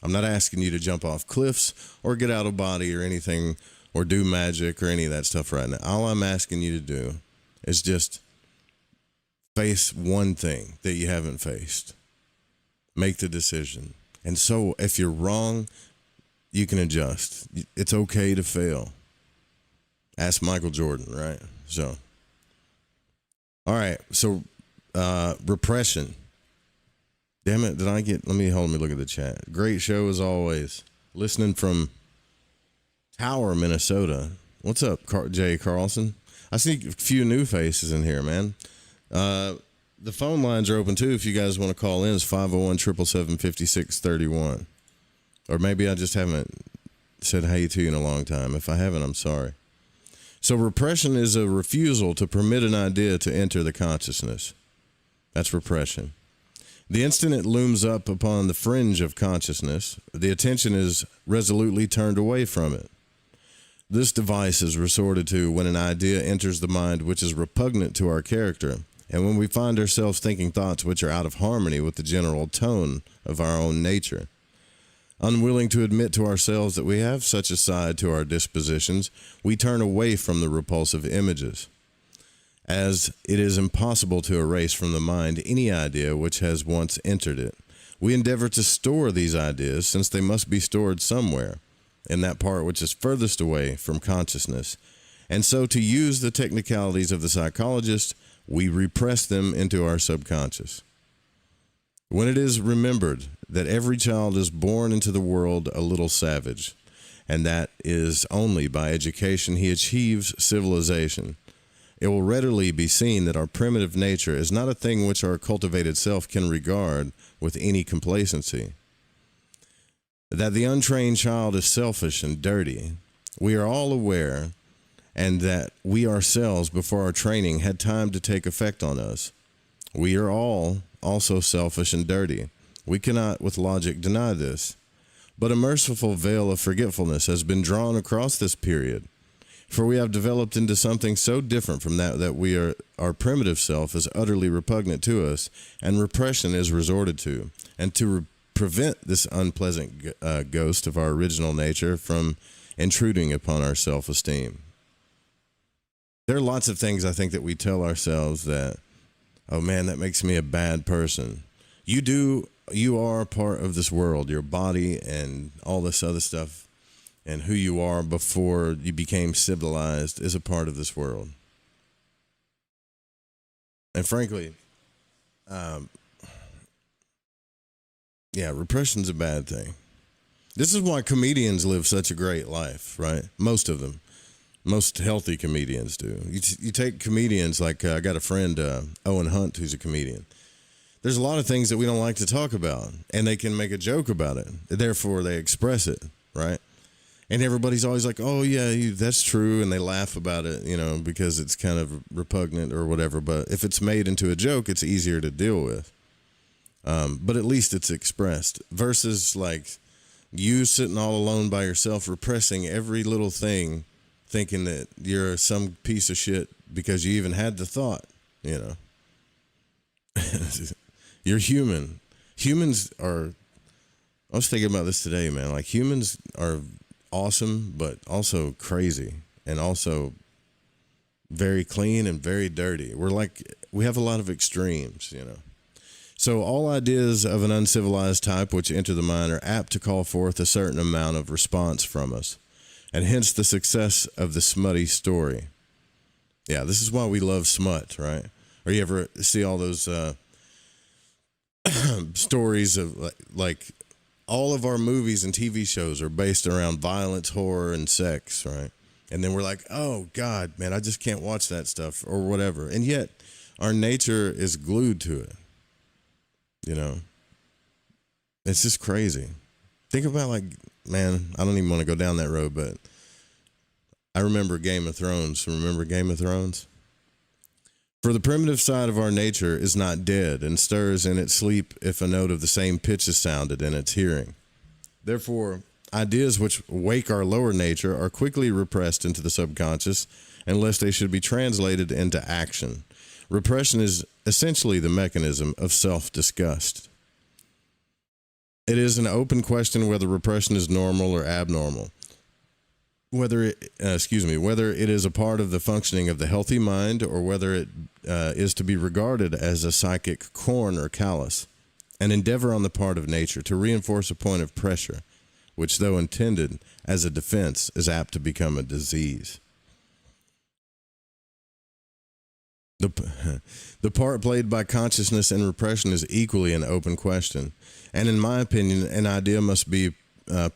I'm not asking you to jump off cliffs or get out of body or anything or do magic or any of that stuff right now. All I'm asking you to do is just face one thing that you haven't faced. Make the decision. And so if you're wrong, you can adjust. It's okay to fail. Ask Michael Jordan, right? So, all right. So, repression. Damn it. Let me look at the chat. Great show as always. Listening from Tower, Minnesota. What's up, Jay Carlson? I see a few new faces in here, man. The phone lines are open too. If you guys want to call in, it's 501-777-5631. Or maybe I just haven't said hey to you in a long time. If I haven't, I'm sorry. So repression is a refusal to permit an idea to enter the consciousness. That's repression. The instant it looms up upon the fringe of consciousness, the attention is resolutely turned away from it. This device is resorted to when an idea enters the mind which is repugnant to our character and when we find ourselves thinking thoughts which are out of harmony with the general tone of our own nature. Unwilling to admit to ourselves that we have such a side to our dispositions, we turn away from the repulsive images. As it is impossible to erase from the mind any idea which has once entered it, we endeavor to store these ideas, since they must be stored somewhere, in that part which is furthest away from consciousness. And so, to use the technicalities of the psychologist, we repress them into our subconscious. When it is remembered that every child is born into the world a little savage, and that is only by education he achieves civilization, it will readily be seen that our primitive nature is not a thing which our cultivated self can regard with any complacency. That the untrained child is selfish and dirty, we are all aware, and that we ourselves, before our training, had time to take effect on us. We are all also selfish and dirty. We cannot with logic deny this. But a merciful veil of forgetfulness has been drawn across this period, for we have developed into something so different from that our primitive self is utterly repugnant to us, and repression is resorted to. And to prevent this unpleasant ghost of our original nature from intruding upon our self-esteem. There are lots of things I think that we tell ourselves that, oh man, that makes me a bad person. You are part of this world, your body and all this other stuff, and who you are before you became civilized is a part of this world. And frankly, repression's a bad thing. This is why comedians live such a great life, right? Most of them. Most healthy comedians do. You take comedians like, I got a friend, Owen Hunt, who's a comedian. There's a lot of things that we don't like to talk about, and they can make a joke about it. Therefore, they express it, right? And everybody's always like, oh, yeah, that's true, and they laugh about it, because it's kind of repugnant or whatever. But if it's made into a joke, it's easier to deal with. But at least it's expressed. Versus, like, you sitting all alone by yourself, repressing every little thing, thinking that you're some piece of shit because you even had the thought, You're human. Humans are, I was thinking about this today, man. Like, humans are awesome, but also crazy, and also very clean and very dirty. We have a lot of extremes, So all ideas of an uncivilized type which enter the mind are apt to call forth a certain amount of response from us, and hence the success of the smutty story. Yeah, this is why we love smut, right? Or you ever see all those stories of like all of our movies and TV shows are based around violence, horror, and sex, right? And then we're like, oh God, man, I just can't watch that stuff or whatever. And yet our nature is glued to it. It's just crazy. Think about, like, man, I don't even want to go down that road, but I remember Game of Thrones. Remember Game of Thrones? For the primitive side of our nature is not dead and stirs in its sleep if a note of the same pitch is sounded in its hearing. Therefore, ideas which wake our lower nature are quickly repressed into the subconscious unless they should be translated into action. Repression is essentially the mechanism of self-disgust. It is an open question whether repression is normal or abnormal. Whether it is a part of the functioning of the healthy mind, or whether it is to be regarded as a psychic corn or callus, an endeavor on the part of nature to reinforce a point of pressure, which, though intended as a defense, is apt to become a disease. The part played by consciousness in repression is equally an open question, and in my opinion, an idea must be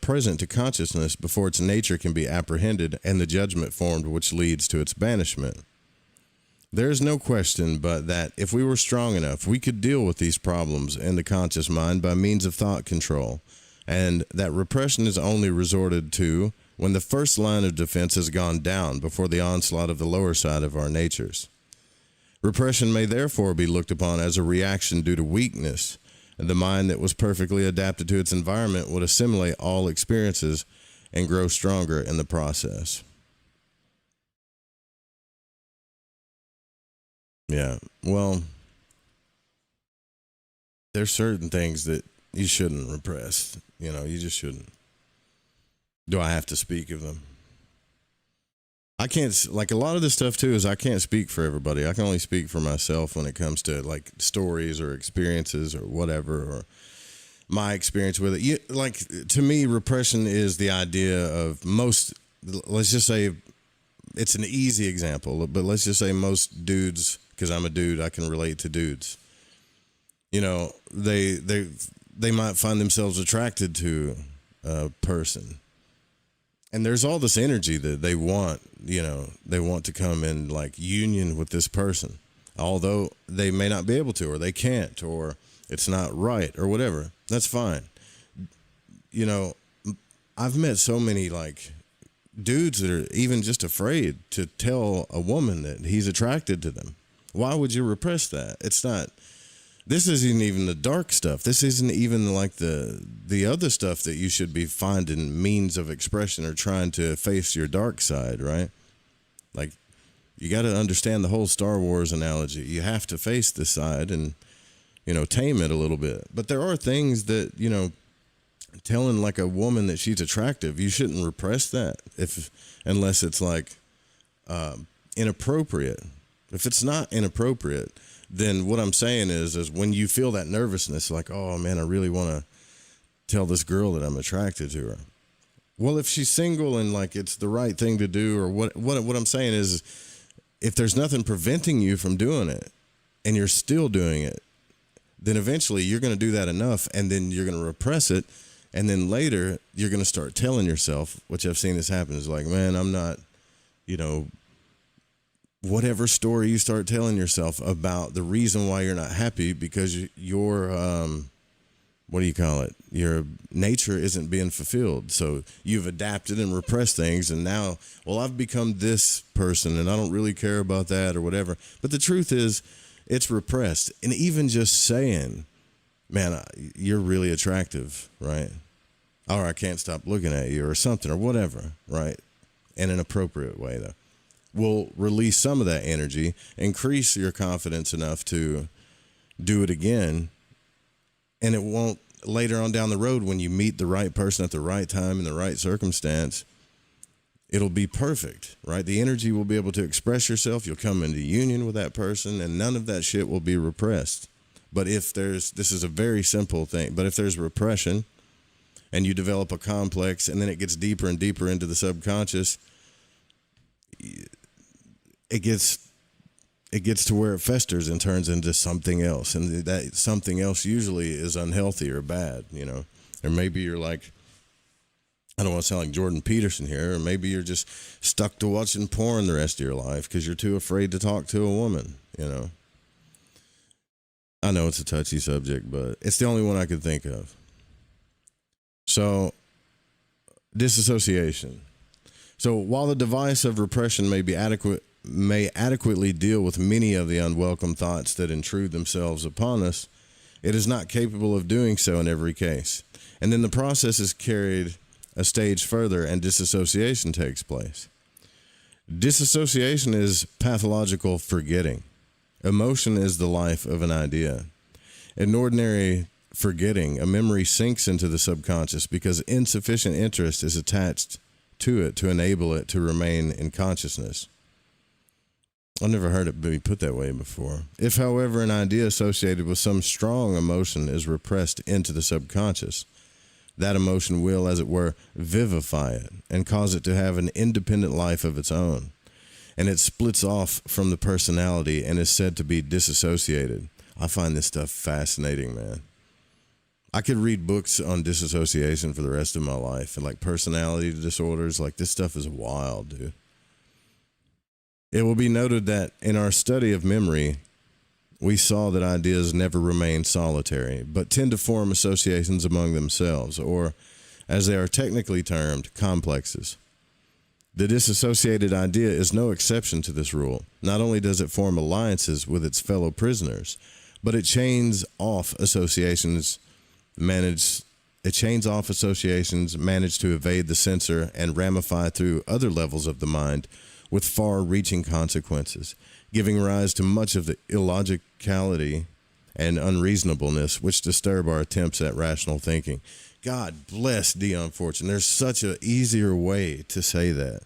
present to consciousness before its nature can be apprehended and the judgment formed which leads to its banishment. There is no question but that if we were strong enough, we could deal with these problems in the conscious mind by means of thought control, and that repression is only resorted to when the first line of defense has gone down before the onslaught of the lower side of our natures. Repression may therefore be looked upon as a reaction due to weakness, and the mind that was perfectly adapted to its environment would assimilate all experiences and grow stronger in the process. Yeah. Well, there's certain things that you shouldn't repress. You know, you just shouldn't. Do I have to speak of them? I can't, like, a lot of this stuff too is I can't speak for everybody. I can only speak for myself when it comes to like stories or experiences or whatever, or my experience with it. Like, to me, repression is the idea of most, let's just say, it's an easy example, but let's just say most dudes, because I'm a dude, I can relate to dudes. You know, they might find themselves attracted to a person. And there's all this energy that they want, you know, they want to come in like union with this person, although they may not be able to, or they can't, or it's not right, or whatever. That's fine. You know, I've met so many like dudes that are even just afraid to tell a woman that he's attracted to them. Why would you repress that? It's not. This isn't even the dark stuff. This isn't even like the other stuff that you should be finding means of expression or trying to face your dark side, right? Like, you got to understand the whole Star Wars analogy. You have to face this side and, you know, tame it a little bit. But there are things that, you know, telling like a woman that she's attractive, you shouldn't repress that unless it's like inappropriate. If it's not inappropriate, then what I'm saying is when you feel that nervousness, like, oh man, I really want to tell this girl that I'm attracted to her. Well, if she's single and like it's the right thing to do, or what I'm saying is, if there's nothing preventing you from doing it and you're still doing it, then eventually you're going to do that enough, and then you're going to repress it. And then later you're going to start telling yourself, which I've seen this happen, is like, man, I'm not, you know, whatever story you start telling yourself about the reason why you're not happy, because your what do you call it? Your nature isn't being fulfilled. So you've adapted and repressed things, and now, well, I've become this person and I don't really care about that or whatever. But the truth is, it's repressed. And even just saying, man, you're really attractive, right? Or I can't stop looking at you, or something, or whatever, right? In an appropriate way, though, will release some of that energy, increase your confidence enough to do it again. And it won't, later on down the road, when you meet the right person at the right time in the right circumstance, it'll be perfect, right? The energy will be able to express yourself. You'll come into union with that person, and none of that shit will be repressed. But if this is a very simple thing, but if there's repression and you develop a complex, and then it gets deeper and deeper into the subconscious, it gets to where it festers and turns into something else. And that something else usually is unhealthy or bad, you know. Or maybe you're like, I don't want to sound like Jordan Peterson here, or maybe you're just stuck to watching porn the rest of your life because you're too afraid to talk to a woman, you know. I know it's a touchy subject, but it's the only one I could think of. So, disassociation. So while the device of repression may adequately deal with many of the unwelcome thoughts that intrude themselves upon us, it is not capable of doing so in every case. And then the process is carried a stage further, and disassociation takes place. Disassociation is pathological forgetting. Emotion is the life of an idea. In ordinary forgetting, a memory sinks into the subconscious because insufficient interest is attached to it to enable it to remain in consciousness. I've never heard it be put that way before. If, however, an idea associated with some strong emotion is repressed into the subconscious, that emotion will, as it were, vivify it and cause it to have an independent life of its own. And it splits off from the personality and is said to be disassociated. I find this stuff fascinating, man. I could read books on disassociation for the rest of my life, and like personality disorders. Like, this stuff is wild, dude. It will be noted that in our study of memory, we saw that ideas never remain solitary, but tend to form associations among themselves, or, as they are technically termed, complexes. The disassociated idea is no exception to this rule. Not only does it form alliances with its fellow prisoners, but it chains off associations managed to evade the censor and ramify through other levels of the mind with far-reaching consequences. giving rise to much of the illogicality and unreasonableness which disturb our attempts at rational thinking. God bless Dion Fortune. There's such an easier way to say that.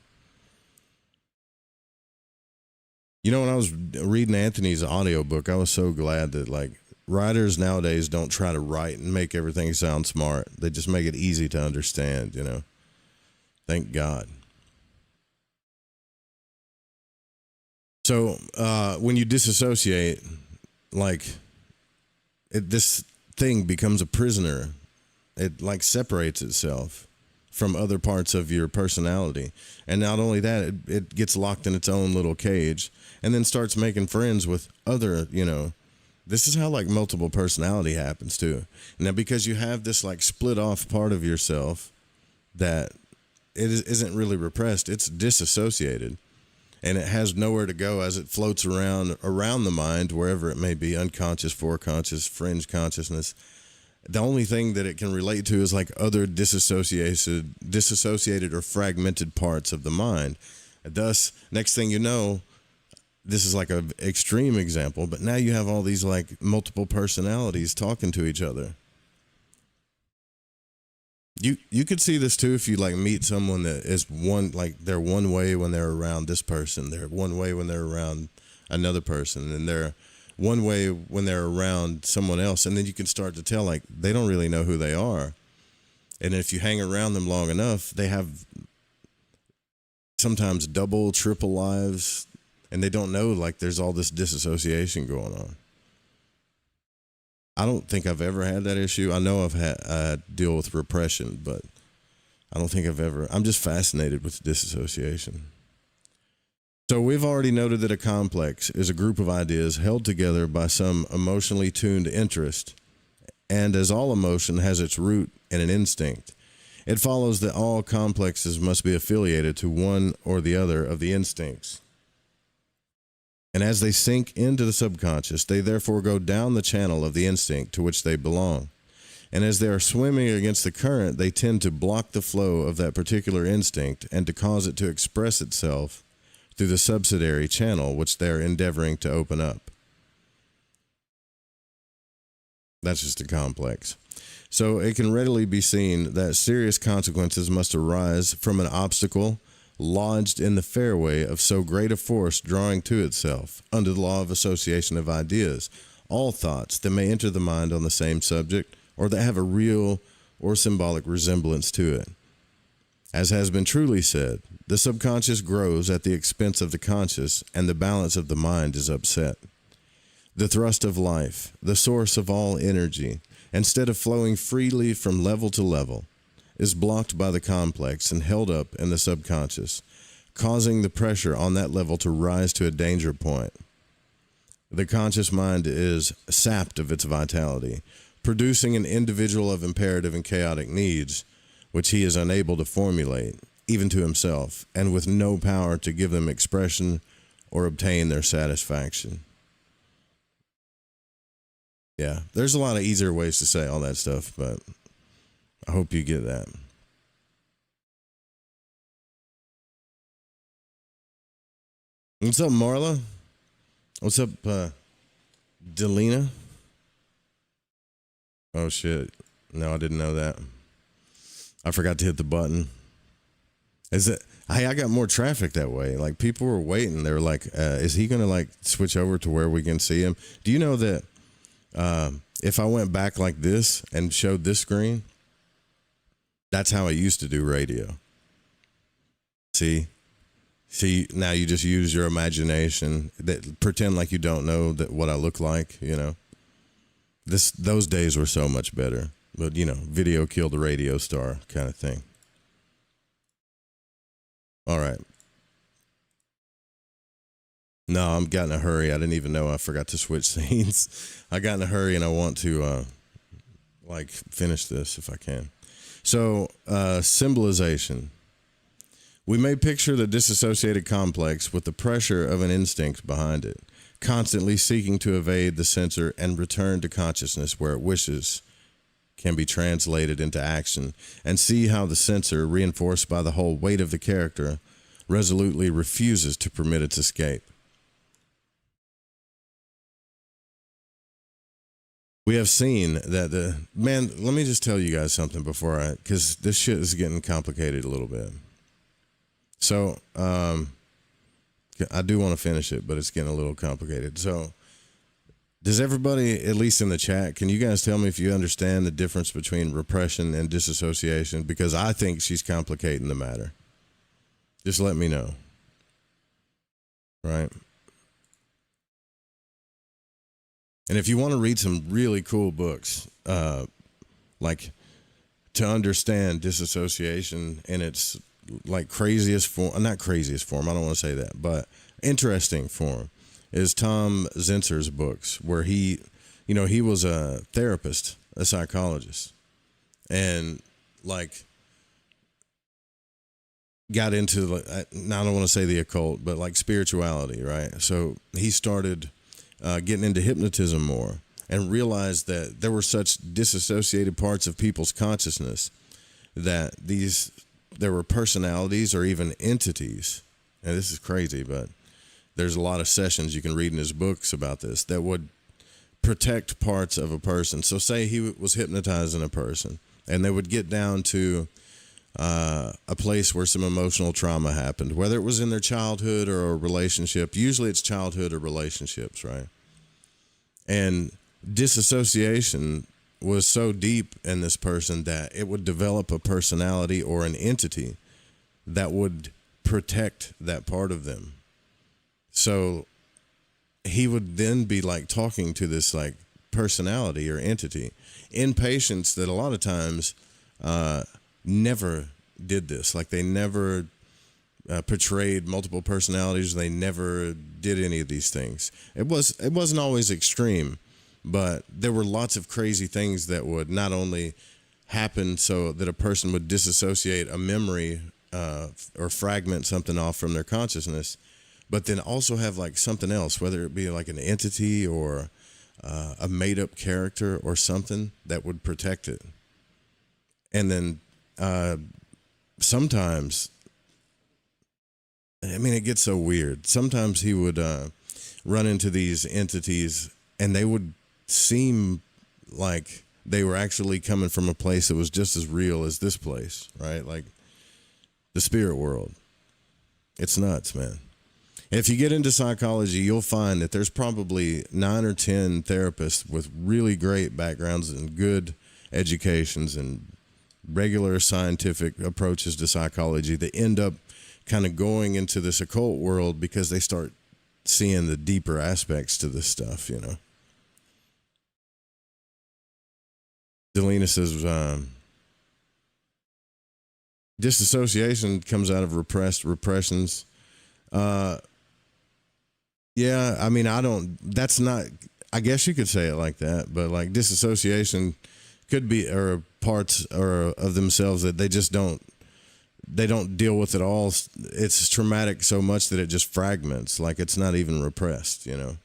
You know, when I was reading Anthony's audiobook, I was so glad that, like, writers nowadays don't try to write and make everything sound smart. They just make it easy to understand, you know. Thank God. So when you disassociate, like, this thing becomes a prisoner. It, like, separates itself from other parts of your personality. And not only that, it gets locked in its own little cage and then starts making friends with other, you know. This is how, like, multiple personality happens too. Now, because you have this, like, split off part of yourself that isn't really repressed, it's disassociated, and it has nowhere to go as it floats around the mind, wherever it may be, unconscious, foreconscious, fringe consciousness. The only thing that it can relate to is, like, other disassociated or fragmented parts of the mind. And thus, next thing you know, this is like an extreme example, but now you have all these, like, multiple personalities talking to each other. You could see this too if you, like, meet someone that is one, like, they're one way when they're around this person, they're one way when they're around another person, and they're one way when they're around someone else, and then you can start to tell, like, they don't really know who they are. And if you hang around them long enough, they have sometimes double, triple lives, and they don't know, like, there's all this disassociation going on. I don't think I've ever had that issue. I know I deal with repression, but I don't think I'm just fascinated with disassociation. So we've already noted that a complex is a group of ideas held together by some emotionally tuned interest, and as all emotion has its root in an instinct, it follows that all complexes must be affiliated to one or the other of the instincts. And as they sink into the subconscious, they therefore go down the channel of the instinct to which they belong. And as they are swimming against the current, they tend to block the flow of that particular instinct and to cause it to express itself through the subsidiary channel which they are endeavoring to open up. That's just a complex. So it can readily be seen that serious consequences must arise from an obstacle lodged in the fairway of so great a force drawing to itself, under the law of association of ideas, all thoughts that may enter the mind on the same subject, or that have a real or symbolic resemblance to it. As has been truly said, the subconscious grows at the expense of the conscious, and the balance of the mind is upset. The thrust of life, the source of all energy, instead of flowing freely from level to level, is blocked by the complex and held up in the subconscious, causing the pressure on that level to rise to a danger point. The conscious mind is sapped of its vitality, producing an individual of imperative and chaotic needs, which he is unable to formulate, even to himself, and with no power to give them expression or obtain their satisfaction. Yeah, there's a lot of easier ways to say all that stuff, but I hope you get that. What's up, Marla? What's up, Delina? Oh, shit. No, I didn't know that. I forgot to hit the button. Hey, I got more traffic that way. Like, people were waiting. They were like, is he going to, like, switch over to where we can see him? Do you know that if I went back like this and showed this screen, that's how I used to do radio. See, now you just use your imagination. Pretend like you don't know what I look like, you know. Those days were so much better. But, you know, video killed the radio star kind of thing. All right. No, I'm got in a hurry. I didn't even know I forgot to switch scenes. I got in a hurry and I want to, finish this if I can. So, symbolization. We may picture the disassociated complex with the pressure of an instinct behind it, constantly seeking to evade the censor and return to consciousness where it wishes can be translated into action, and see how the censor, reinforced by the whole weight of the character, resolutely refuses to permit its escape. we have seen that man, let me just tell you guys something because this shit is getting complicated a little bit. So, I do want to finish it, but it's getting a little complicated. So, does everybody, at least in the chat, can you guys tell me if you understand the difference between repression and disassociation? Because I think she's complicating the matter. Just let me know. Right? And if you want to read some really cool books, like to understand disassociation in its like craziest form, not craziest form, I don't want to say that, but interesting form, is Tom Zinser's books, where he was a therapist, a psychologist, and like got into, now I don't want to say the occult, but like spirituality, right? So he started getting into hypnotism more and realized that there were such disassociated parts of people's consciousness that there were personalities or even entities, and this is crazy, but there's a lot of sessions you can read in his books about this, that would protect parts of a person. So say he was hypnotizing a person, and they would get down to a place where some emotional trauma happened, whether it was in their childhood or a relationship. Usually it's childhood or relationships, right? And disassociation was so deep in this person that it would develop a personality or an entity that would protect that part of them. So he would then be like talking to this like personality or entity in patients that a lot of times never did this. Like they never portrayed multiple personalities. They never did any of these things. It wasn't always extreme, but there were lots of crazy things that would not only happen so that a person would disassociate a memory or fragment something off from their consciousness, but then also have like something else, whether it be like an entity or a made-up character or something that would protect it. And then sometimes, I mean, it gets so weird. Sometimes he would run into these entities and they would seem like they were actually coming from a place that was just as real as this place, right? Like the spirit world. It's nuts, man. If you get into psychology, you'll find that there's probably 9 or 10 therapists with really great backgrounds and good educations and regular scientific approaches to psychology that end up kind of going into this occult world because they start seeing the deeper aspects to this stuff, you know. Delina says, disassociation comes out of repressions. Yeah, I mean, I guess you could say it like that, but like disassociation could be, or parts or of themselves that they don't deal with at all. It's traumatic so much that it just fragments, like it's not even repressed, you know?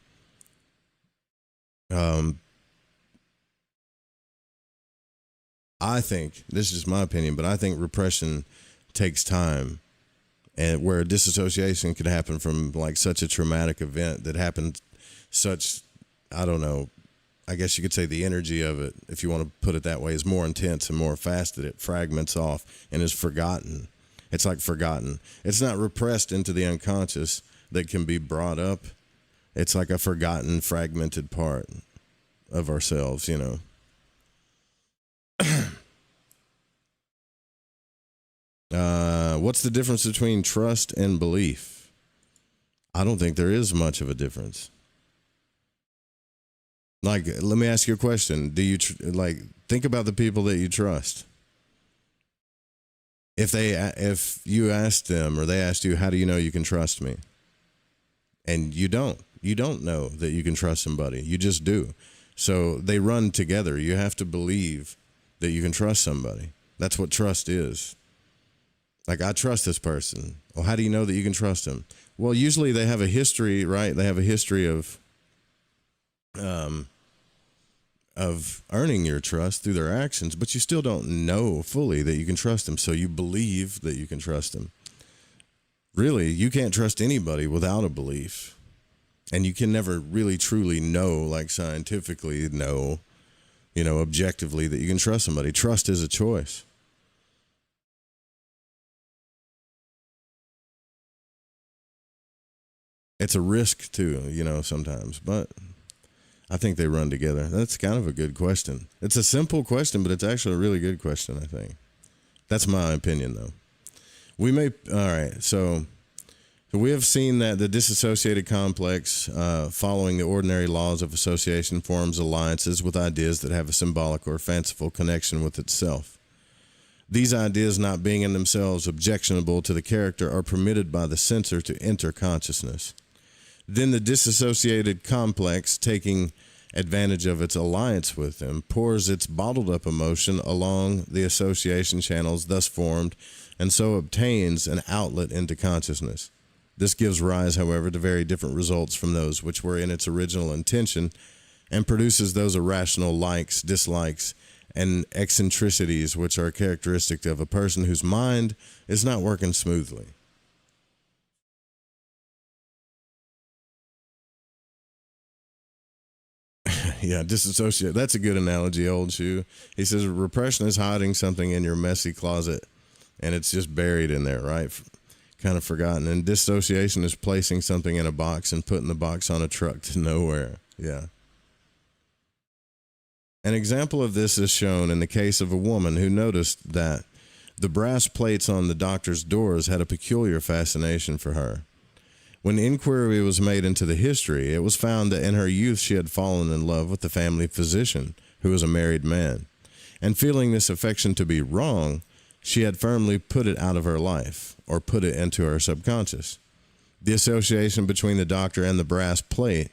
I think, this is just my opinion, but I think repression takes time, and where disassociation could happen from like such a traumatic event that happened I don't know, I guess you could say the energy of it, if you want to put it that way, is more intense and more fast, that it fragments off and is forgotten. It's like forgotten. It's not repressed into the unconscious that can be brought up. It's like a forgotten, fragmented part of ourselves, you know. What's the difference between trust and belief? I don't think there is much of a difference. Like, let me ask you a question. Do you think about the people that you trust? If you asked them, or they asked you, how do you know you can trust me? And you don't know that you can trust somebody. You just do. So they run together. You have to believe that you can trust somebody. That's what trust is. Like, I trust this person. Well, how do you know that you can trust them? Well, usually they have a history, right? They have a history of earning your trust through their actions, but you still don't know fully that you can trust them. So you believe that you can trust them. Really, you can't trust anybody without a belief. And you can never really truly know, like scientifically know, objectively that you can trust somebody. Trust is a choice. It's a risk too, sometimes, but I think they run together. That's kind of a good question. It's a simple question, but it's actually a really good question, I think. That's my opinion, though. All right, so we have seen that the disassociated complex, following the ordinary laws of association, forms alliances with ideas that have a symbolic or fanciful connection with itself. These ideas, not being in themselves objectionable to the character, are permitted by the censor to enter consciousness. Then the disassociated complex, taking advantage of its alliance with them, pours its bottled up emotion along the association channels thus formed, and so obtains an outlet into consciousness. This gives rise, however, to very different results from those which were in its original intention, and produces those irrational likes, dislikes, and eccentricities which are characteristic of a person whose mind is not working smoothly. Yeah, disassociate. That's a good analogy, old shoe. He says repression is hiding something in your messy closet, and it's just buried in there, right? Kind of forgotten. And dissociation is placing something in a box and putting the box on a truck to nowhere. Yeah. An example of this is shown in the case of a woman who noticed that the brass plates on the doctor's doors had a peculiar fascination for her. When inquiry was made into the history, it was found that in her youth she had fallen in love with the family physician, who was a married man. And feeling this affection to be wrong, she had firmly put it out of her life, or put it into her subconscious. The association between the doctor and the brass plate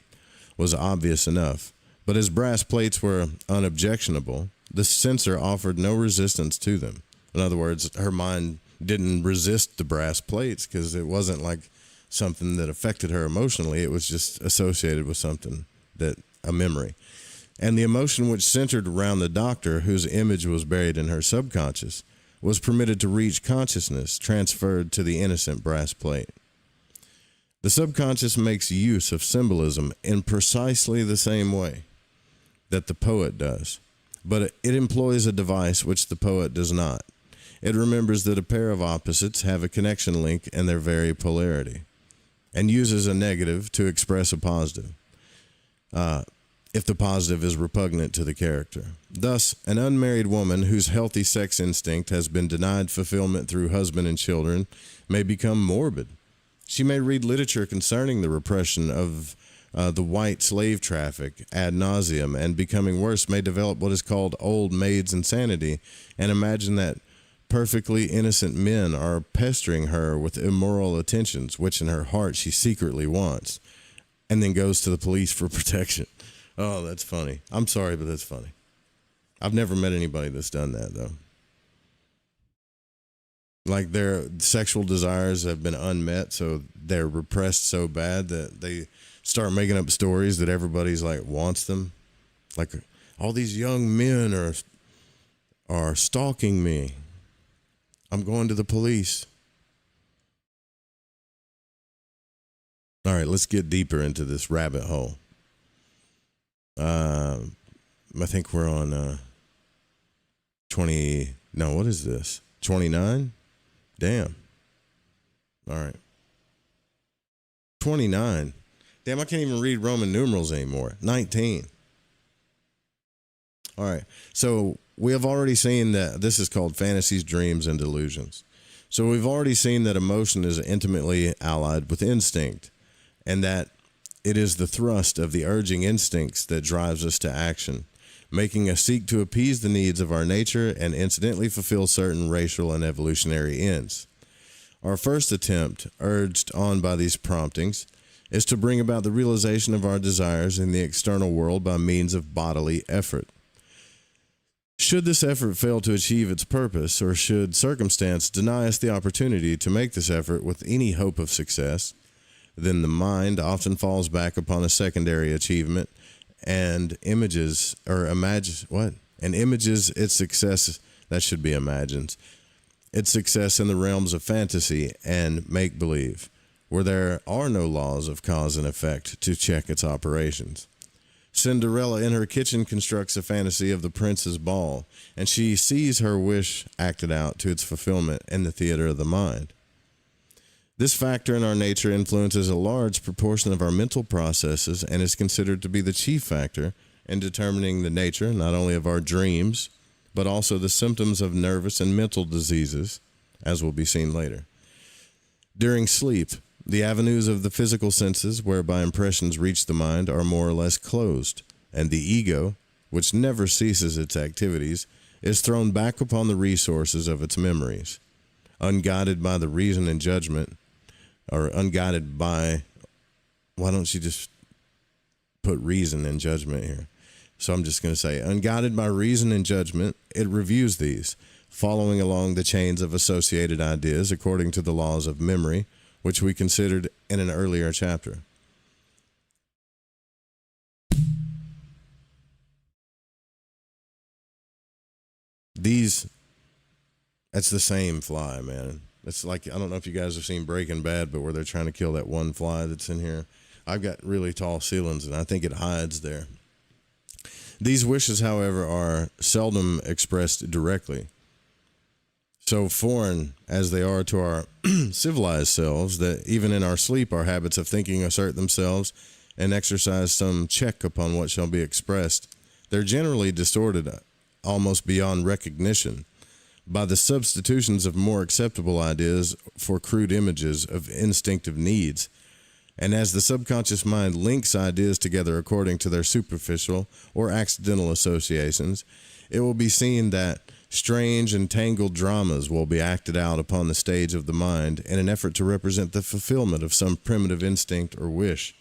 was obvious enough, but as brass plates were unobjectionable, the censor offered no resistance to them. In other words, her mind didn't resist the brass plates because it wasn't like something that affected her emotionally. It was just associated with something, a memory. And the emotion which centered around the doctor, whose image was buried in her subconscious, was permitted to reach consciousness, transferred to the innocent brass plate. The subconscious makes use of symbolism in precisely the same way that the poet does, but it employs a device which the poet does not. It remembers that a pair of opposites have a connection link in their very polarity, and uses a negative to express a positive, if the positive is repugnant to the character. Thus, an unmarried woman whose healthy sex instinct has been denied fulfillment through husband and children may become morbid. She may read literature concerning the repression of the white slave traffic ad nauseum, and becoming worse, may develop what is called old maid's insanity, and imagine that perfectly innocent men are pestering her with immoral attentions, which in her heart she secretly wants, and then goes to the police for protection. Oh, that's funny. I'm sorry, but that's funny. I've never met anybody that's done that, though. Like their sexual desires have been unmet, so they're repressed so bad that they start making up stories that everybody's like wants them. Like, all these young men are stalking me. I'm going to the police. All right, let's get deeper into this rabbit hole. I think we're on 20. No, what is this? 29? Damn. All right. 29. Damn, I can't even read Roman numerals anymore. 19. All right. So we have already seen that this is called fantasies, dreams, and delusions. So we've already seen that emotion is intimately allied with instinct, and that it is the thrust of the urging instincts that drives us to action, making us seek to appease the needs of our nature and incidentally fulfill certain racial and evolutionary ends. Our first attempt, urged on by these promptings, is to bring about the realization of our desires in the external world by means of bodily effort. Should this effort fail to achieve its purpose, or should circumstance deny us the opportunity to make this effort with any hope of success, then the mind often falls back upon a secondary achievement and images its success. That should be imagines its success in the realms of fantasy and make-believe, where there are no laws of cause and effect to check its operations. Cinderella in her kitchen constructs a fantasy of the prince's ball, and she sees her wish acted out to its fulfillment in the theater of the mind. This factor in our nature influences a large proportion of our mental processes and is considered to be the chief factor in determining the nature not only of our dreams, but also the symptoms of nervous and mental diseases, as will be seen later. During sleep, the avenues of the physical senses whereby impressions reach the mind are more or less closed, and the ego, which never ceases its activities, is thrown back upon the resources of its memories. Unguided by the reason and judgment, or unguided by, why don't you just put reason and judgment here? So I'm just going to say, unguided by reason and judgment, it reviews these, following along the chains of associated ideas according to the laws of memory, which we considered in an earlier chapter. That's the same fly, man. It's like, I don't know if you guys have seen Breaking Bad, but where they're trying to kill that one fly that's in here. I've got really tall ceilings, and I think it hides there. These wishes, however, are seldom expressed directly. So foreign as they are to our civilized selves, that even in our sleep, our habits of thinking assert themselves and exercise some check upon what shall be expressed. They're generally distorted almost beyond recognition by the substitutions of more acceptable ideas for crude images of instinctive needs. And as the subconscious mind links ideas together according to their superficial or accidental associations, it will be seen that strange and tangled dramas will be acted out upon the stage of the mind in an effort to represent the fulfillment of some primitive instinct or wish.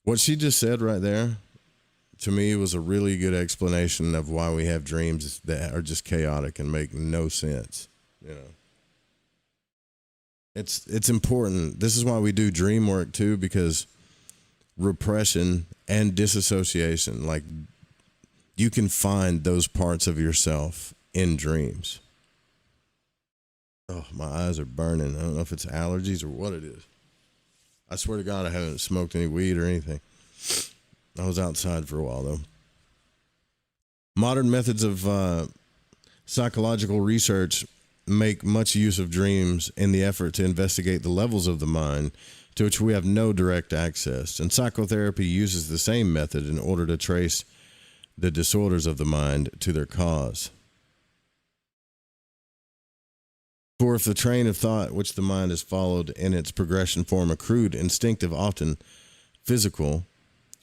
What she just said right there, to me, was a really good explanation of why we have dreams that are just chaotic and make no sense. You know, it's important. This is why we do dream work too, because repression and disassociation, like, you can find those parts of yourself in dreams. Oh, my eyes are burning. I don't know if it's allergies or what it is. I swear to God, I haven't smoked any weed or anything. I was outside for a while, though. Modern methods of psychological research make much use of dreams in the effort to investigate the levels of the mind to which we have no direct access. And psychotherapy uses the same method in order to trace the disorders of the mind to their cause. For if the train of thought which the mind has followed in its progression form a crude, instinctive, often physical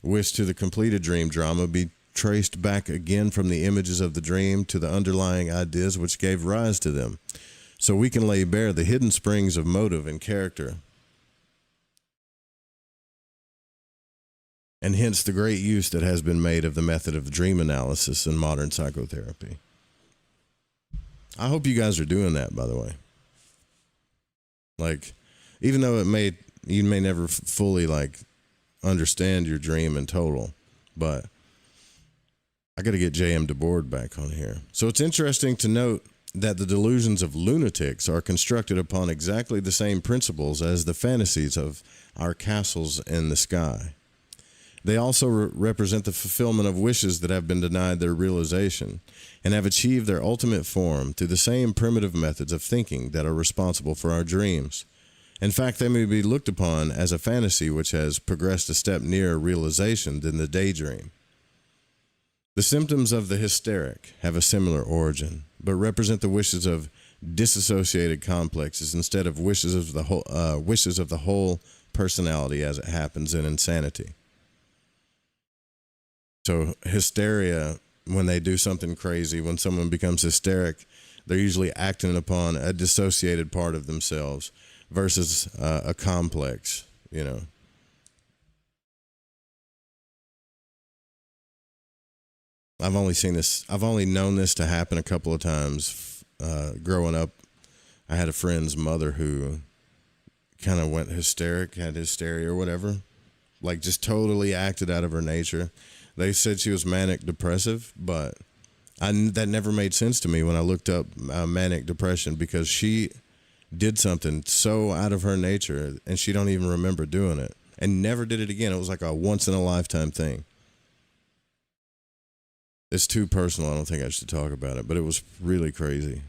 wish to the completed dream drama be traced back again from the images of the dream to the underlying ideas which gave rise to them, so we can lay bare the hidden springs of motive and character. And hence the great use that has been made of the method of dream analysis in modern psychotherapy. I hope you guys are doing that, by the way. Like, even though you may never fully understand your dream in total, but I got to get J.M. DeBoard back on here. So it's interesting to note that the delusions of lunatics are constructed upon exactly the same principles as the fantasies of our castles in the sky. They also represent the fulfillment of wishes that have been denied their realization and have achieved their ultimate form through the same primitive methods of thinking that are responsible for our dreams. In fact, they may be looked upon as a fantasy which has progressed a step nearer realization than the daydream. The symptoms of the hysteric have a similar origin, but represent the wishes of disassociated complexes instead of wishes of the whole personality as it happens in insanity. So hysteria, when they do something crazy, when someone becomes hysteric, they're usually acting upon a dissociated part of themselves versus a complex, you know. I've only known this to happen a couple of times. Growing up, I had a friend's mother who kind of went hysteric, had hysteria or whatever, like just totally acted out of her nature. They said she was manic depressive, but that never made sense to me when I looked up manic depression, because she did something so out of her nature and she don't even remember doing it and never did it again. It was like a once in a lifetime thing. It's too personal. I don't think I should talk about it, but it was really crazy.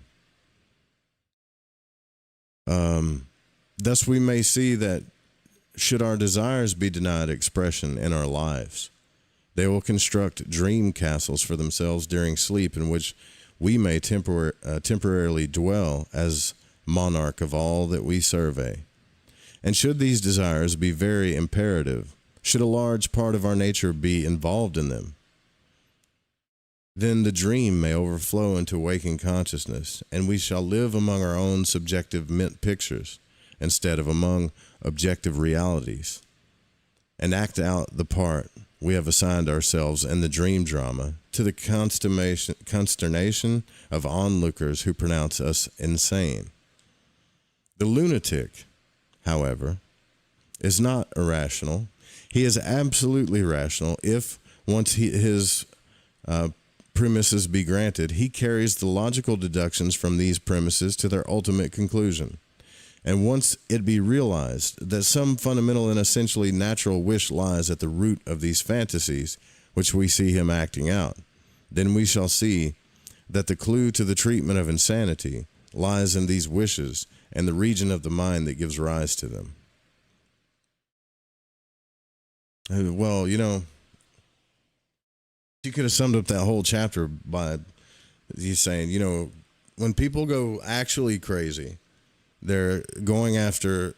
Thus, we may see that should our desires be denied expression in our lives, they will construct dream castles for themselves during sleep in which we may temporarily dwell as monarch of all that we survey. And should these desires be very imperative, should a large part of our nature be involved in them, then the dream may overflow into waking consciousness, and we shall live among our own subjective mint pictures instead of among objective realities, and act out the part we have assigned ourselves in the dream drama to the consternation of onlookers who pronounce us insane. The lunatic, however, is not irrational. He is absolutely rational if, once his premises be granted, he carries the logical deductions from these premises to their ultimate conclusion. And once it be realized that some fundamental and essentially natural wish lies at the root of these fantasies which we see him acting out, then we shall see that the clue to the treatment of insanity lies in these wishes and the region of the mind that gives rise to them. Well, you know, you could have summed up that whole chapter by you saying, you know, when people go actually crazy, they're going after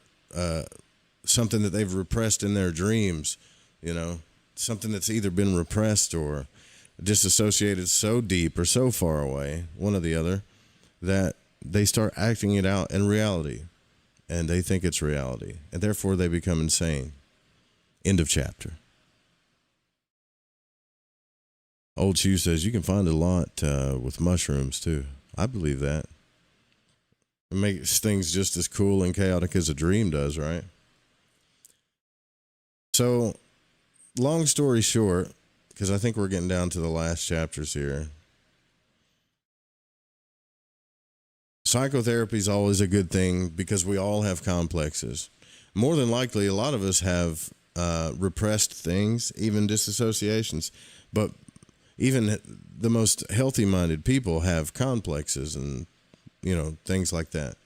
something that they've repressed in their dreams, you know, something that's either been repressed or disassociated so deep or so far away, one or the other, that they start acting it out in reality, and they think it's reality, and therefore they become insane. End of chapter. Old Chew says you can find a lot with mushrooms too. I believe that. It makes things just as cool and chaotic as a dream does, right? So, long story short, because I think we're getting down to the last chapters here. Psychotherapy is always a good thing because we all have complexes. More than likely, a lot of us have repressed things, even disassociations. But even the most healthy-minded people have complexes and, you know, things like that.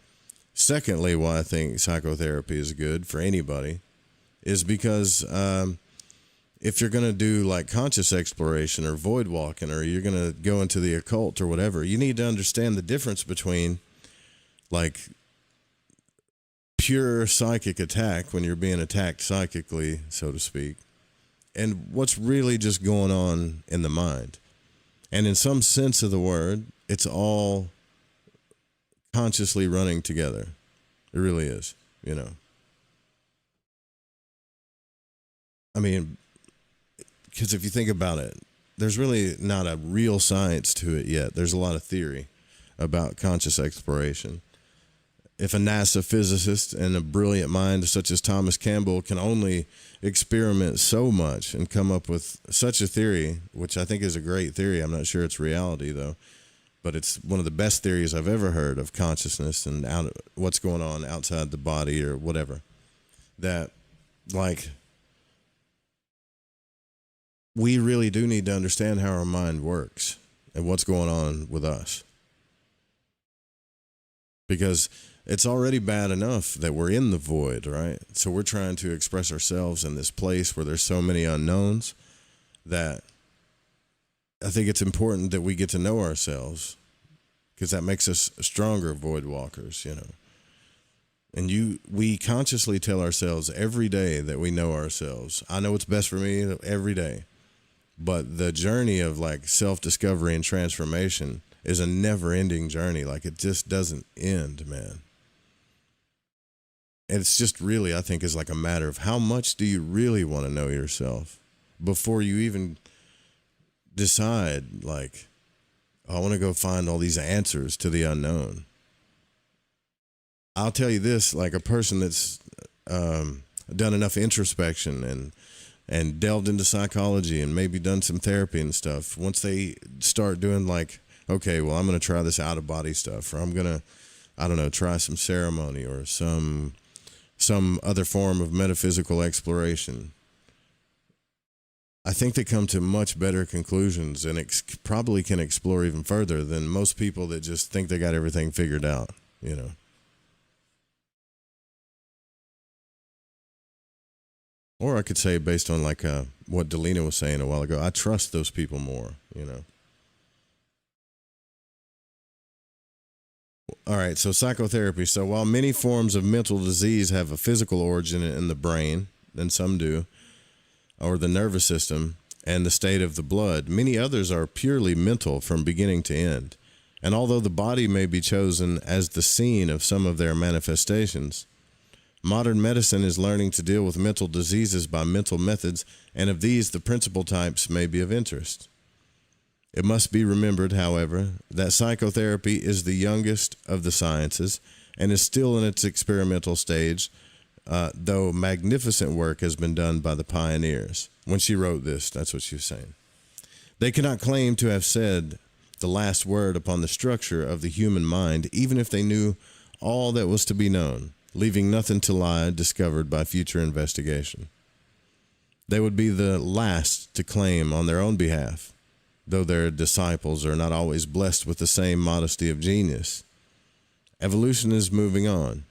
Secondly, why I think psychotherapy is good for anybody is because if you're going to do like conscious exploration or void walking, or you're going to go into the occult or whatever, you need to understand the difference between like pure psychic attack when you're being attacked psychically, so to speak, and what's really just going on in the mind. And in some sense of the word, it's all consciously running together. It really is, you know. I mean, because if you think about it, there's really not a real science to it yet. There's a lot of theory about conscious exploration. If a NASA physicist and a brilliant mind such as Thomas Campbell can only experiment so much and come up with such a theory, which I think is a great theory. I'm not sure it's reality, though, but it's one of the best theories I've ever heard of consciousness and what's going on outside the body or whatever. That, like, we really do need to understand how our mind works and what's going on with us. Because it's already bad enough that we're in the void, right? So we're trying to express ourselves in this place where there's so many unknowns that I think it's important that we get to know ourselves, because that makes us stronger void walkers, you know. And we consciously tell ourselves every day that we know ourselves. I know what's best for me every day. But the journey of like self-discovery and transformation is a never-ending journey. Like, it just doesn't end, man. And it's just really, I think, is like a matter of how much do you really want to know yourself before you even decide, like, oh, I want to go find all these answers to the unknown. I'll tell you this, like a person that's done enough introspection and delved into psychology and maybe done some therapy and stuff, once they start doing like, okay, well, I'm going to try this out-of-body stuff, or I'm going to, I don't know, try some ceremony or some other form of metaphysical exploration. I think they come to much better conclusions and probably can explore even further than most people that just think they got everything figured out, you know. Or I could say, based on like what Delina was saying a while ago, I trust those people more, you know. All right, so psychotherapy. So while many forms of mental disease have a physical origin in the brain, and some do, or the nervous system and the state of the blood, many others are purely mental from beginning to end. And although the body may be chosen as the scene of some of their manifestations, modern medicine is learning to deal with mental diseases by mental methods, and of these, the principal types may be of interest. It must be remembered, however, that psychotherapy is the youngest of the sciences and is still in its experimental stage, though magnificent work has been done by the pioneers. When she wrote this, that's what she was saying. They cannot claim to have said the last word upon the structure of the human mind, even if they knew all that was to be known, leaving nothing to lie discovered by future investigation. They would be the last to claim on their own behalf, though their disciples are not always blessed with the same modesty of genius. Evolution is moving on,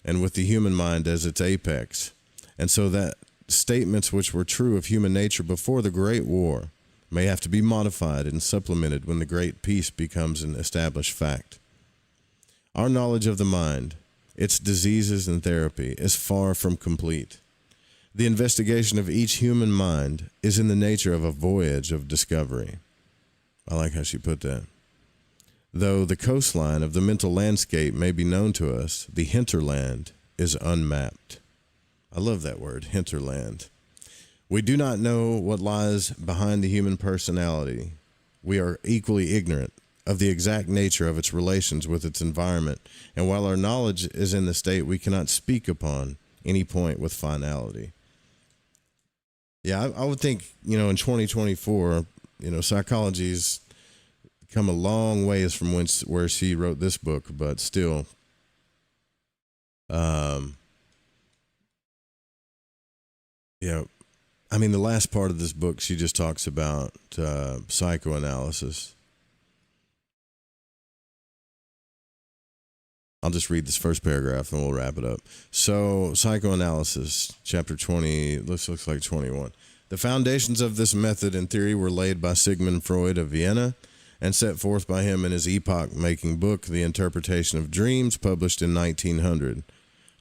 and with the human mind as its apex, and so that statements which were true of human nature before the Great War may have to be modified and supplemented when the Great Peace becomes an established fact. Our knowledge of the mind, its diseases and therapy, is far from complete. The investigation of each human mind is in the nature of a voyage of discovery. I like how she put that. Though the coastline of the mental landscape may be known to us, the hinterland is unmapped. I love that word, hinterland. We do not know what lies behind the human personality. We are equally ignorant of the exact nature of its relations with its environment, and while our knowledge is in the state, we cannot speak upon any point with finality. Yeah, I would think, in 2024, psychology's come a long ways from where she wrote this book, but still, the last part of this book, she just talks about psychoanalysis. I'll just read this first paragraph and we'll wrap it up. So, psychoanalysis, chapter 20, looks like 21. The foundations of this method and theory were laid by Sigmund Freud of Vienna and set forth by him in his epoch-making book, The Interpretation of Dreams, published in 1900.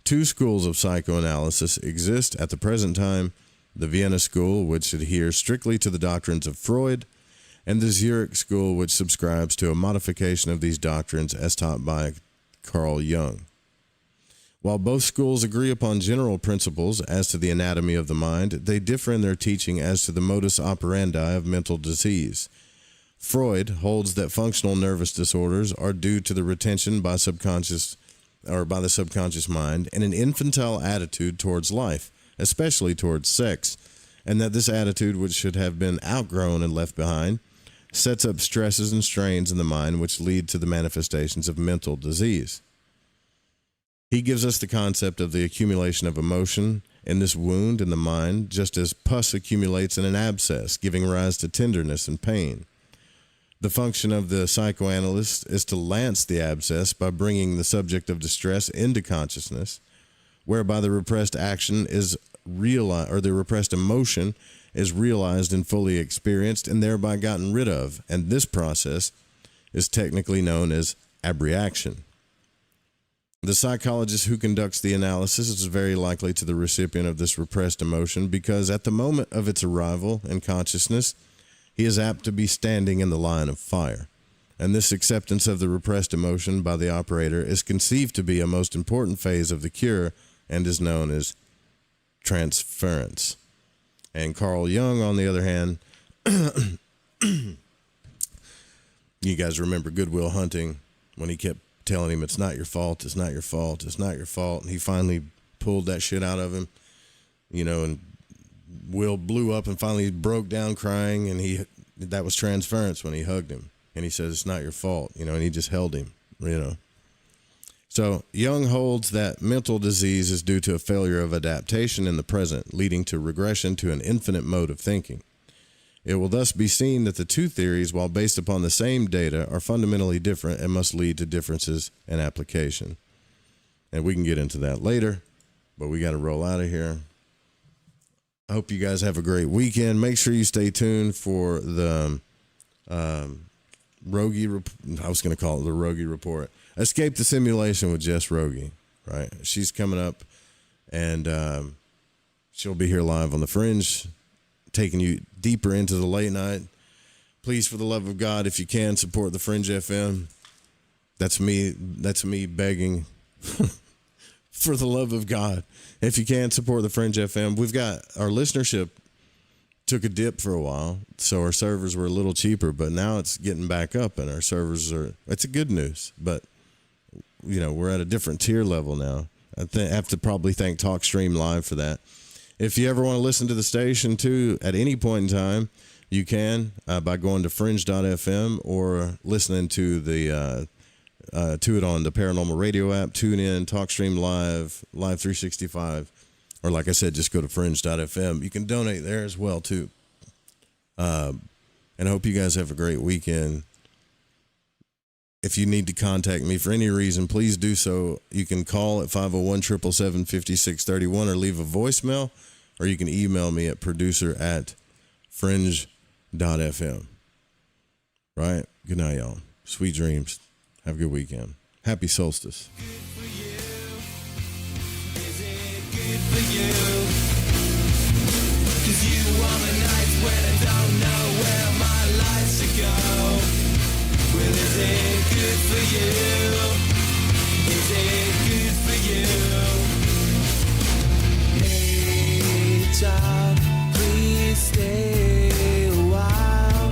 Two schools of psychoanalysis exist at the present time: the Vienna school, which adheres strictly to the doctrines of Freud, and the Zurich school, which subscribes to a modification of these doctrines as taught by Carl Jung. While both schools agree upon general principles as to the anatomy of the mind, they differ in their teaching as to the modus operandi of mental disease. Freud holds that functional nervous disorders are due to the retention by the subconscious mind and an infantile attitude towards life, especially towards sex, and that this attitude, which should have been outgrown and left behind, sets up stresses and strains in the mind which lead to the manifestations of mental disease. He gives us the concept of the accumulation of emotion in this wound in the mind, just as pus accumulates in an abscess, giving rise to tenderness and pain. The function of the psychoanalyst is to lance the abscess by bringing the subject of distress into consciousness, whereby the repressed action is realized, or the repressed emotion is realized and fully experienced and thereby gotten rid of, and this process is technically known as abreaction. The psychologist who conducts the analysis is very likely to the recipient of this repressed emotion because at the moment of its arrival in consciousness, he is apt to be standing in the line of fire, and this acceptance of the repressed emotion by the operator is conceived to be a most important phase of the cure and is known as transference. And Carl Jung, on the other hand, you guys remember Good Will Hunting when he kept telling him, it's not your fault, it's not your fault, it's not your fault. And he finally pulled that shit out of him, and Will blew up and finally broke down crying. And that was transference when he hugged him. And he says, it's not your fault, and he just held him, So Jung holds that mental disease is due to a failure of adaptation in the present, leading to regression to an infinite mode of thinking. It will thus be seen that the two theories, while based upon the same data, are fundamentally different and must lead to differences in application. And we can get into that later, but we got to roll out of here. I hope you guys have a great weekend. Make sure you stay tuned for the Rogie, I was going to call it the Rogie Report. Escape the Simulation with Jess Rogie, right? She's coming up, and she'll be here live on the Fringe, taking you deeper into the late night. Please, for the love of God, if you can, support the Fringe FM. That's me begging for the love of God. If you can, support the Fringe FM. We've got our listenership took a dip for a while, so our servers were a little cheaper, but now it's getting back up, and our servers it's a good news, but we're at a different tier level now. I have to probably thank TalkStream Live for that. If you ever want to listen to the station too at any point in time, you can by going to fringe.fm or listening to the to it on the Paranormal Radio app, tune in, TalkStream Live, Live 365, or like I said, just go to fringe.fm. You can donate there as well too. And I hope you guys have a great weekend. If you need to contact me for any reason, please do so. You can call at 501-777-5631 or leave a voicemail, or you can email me at producer@fringe.fm. Right? Good night, y'all. Sweet dreams. Have a good weekend. Happy solstice. Good for you, 'cause you are the nights when I don't know where my life should go. Well, is it good for you? Is it good for you? Hey, child, please stay a while.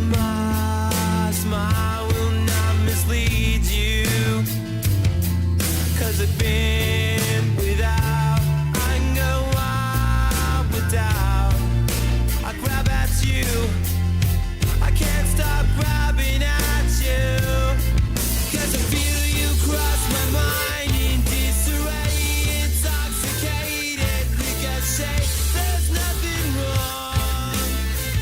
My smile will not mislead you, 'cause I've been without, I go out without. I grab at you, I can't stop grabbing at you, 'cause I feel you cross my mind in disarray, intoxicated, ricochet. There's nothing wrong,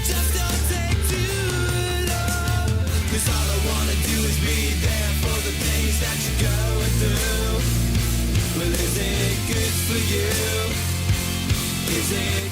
just don't take too long, 'cause all I wanna do is be there for the things that you're going through. Well, is it good for you? Is it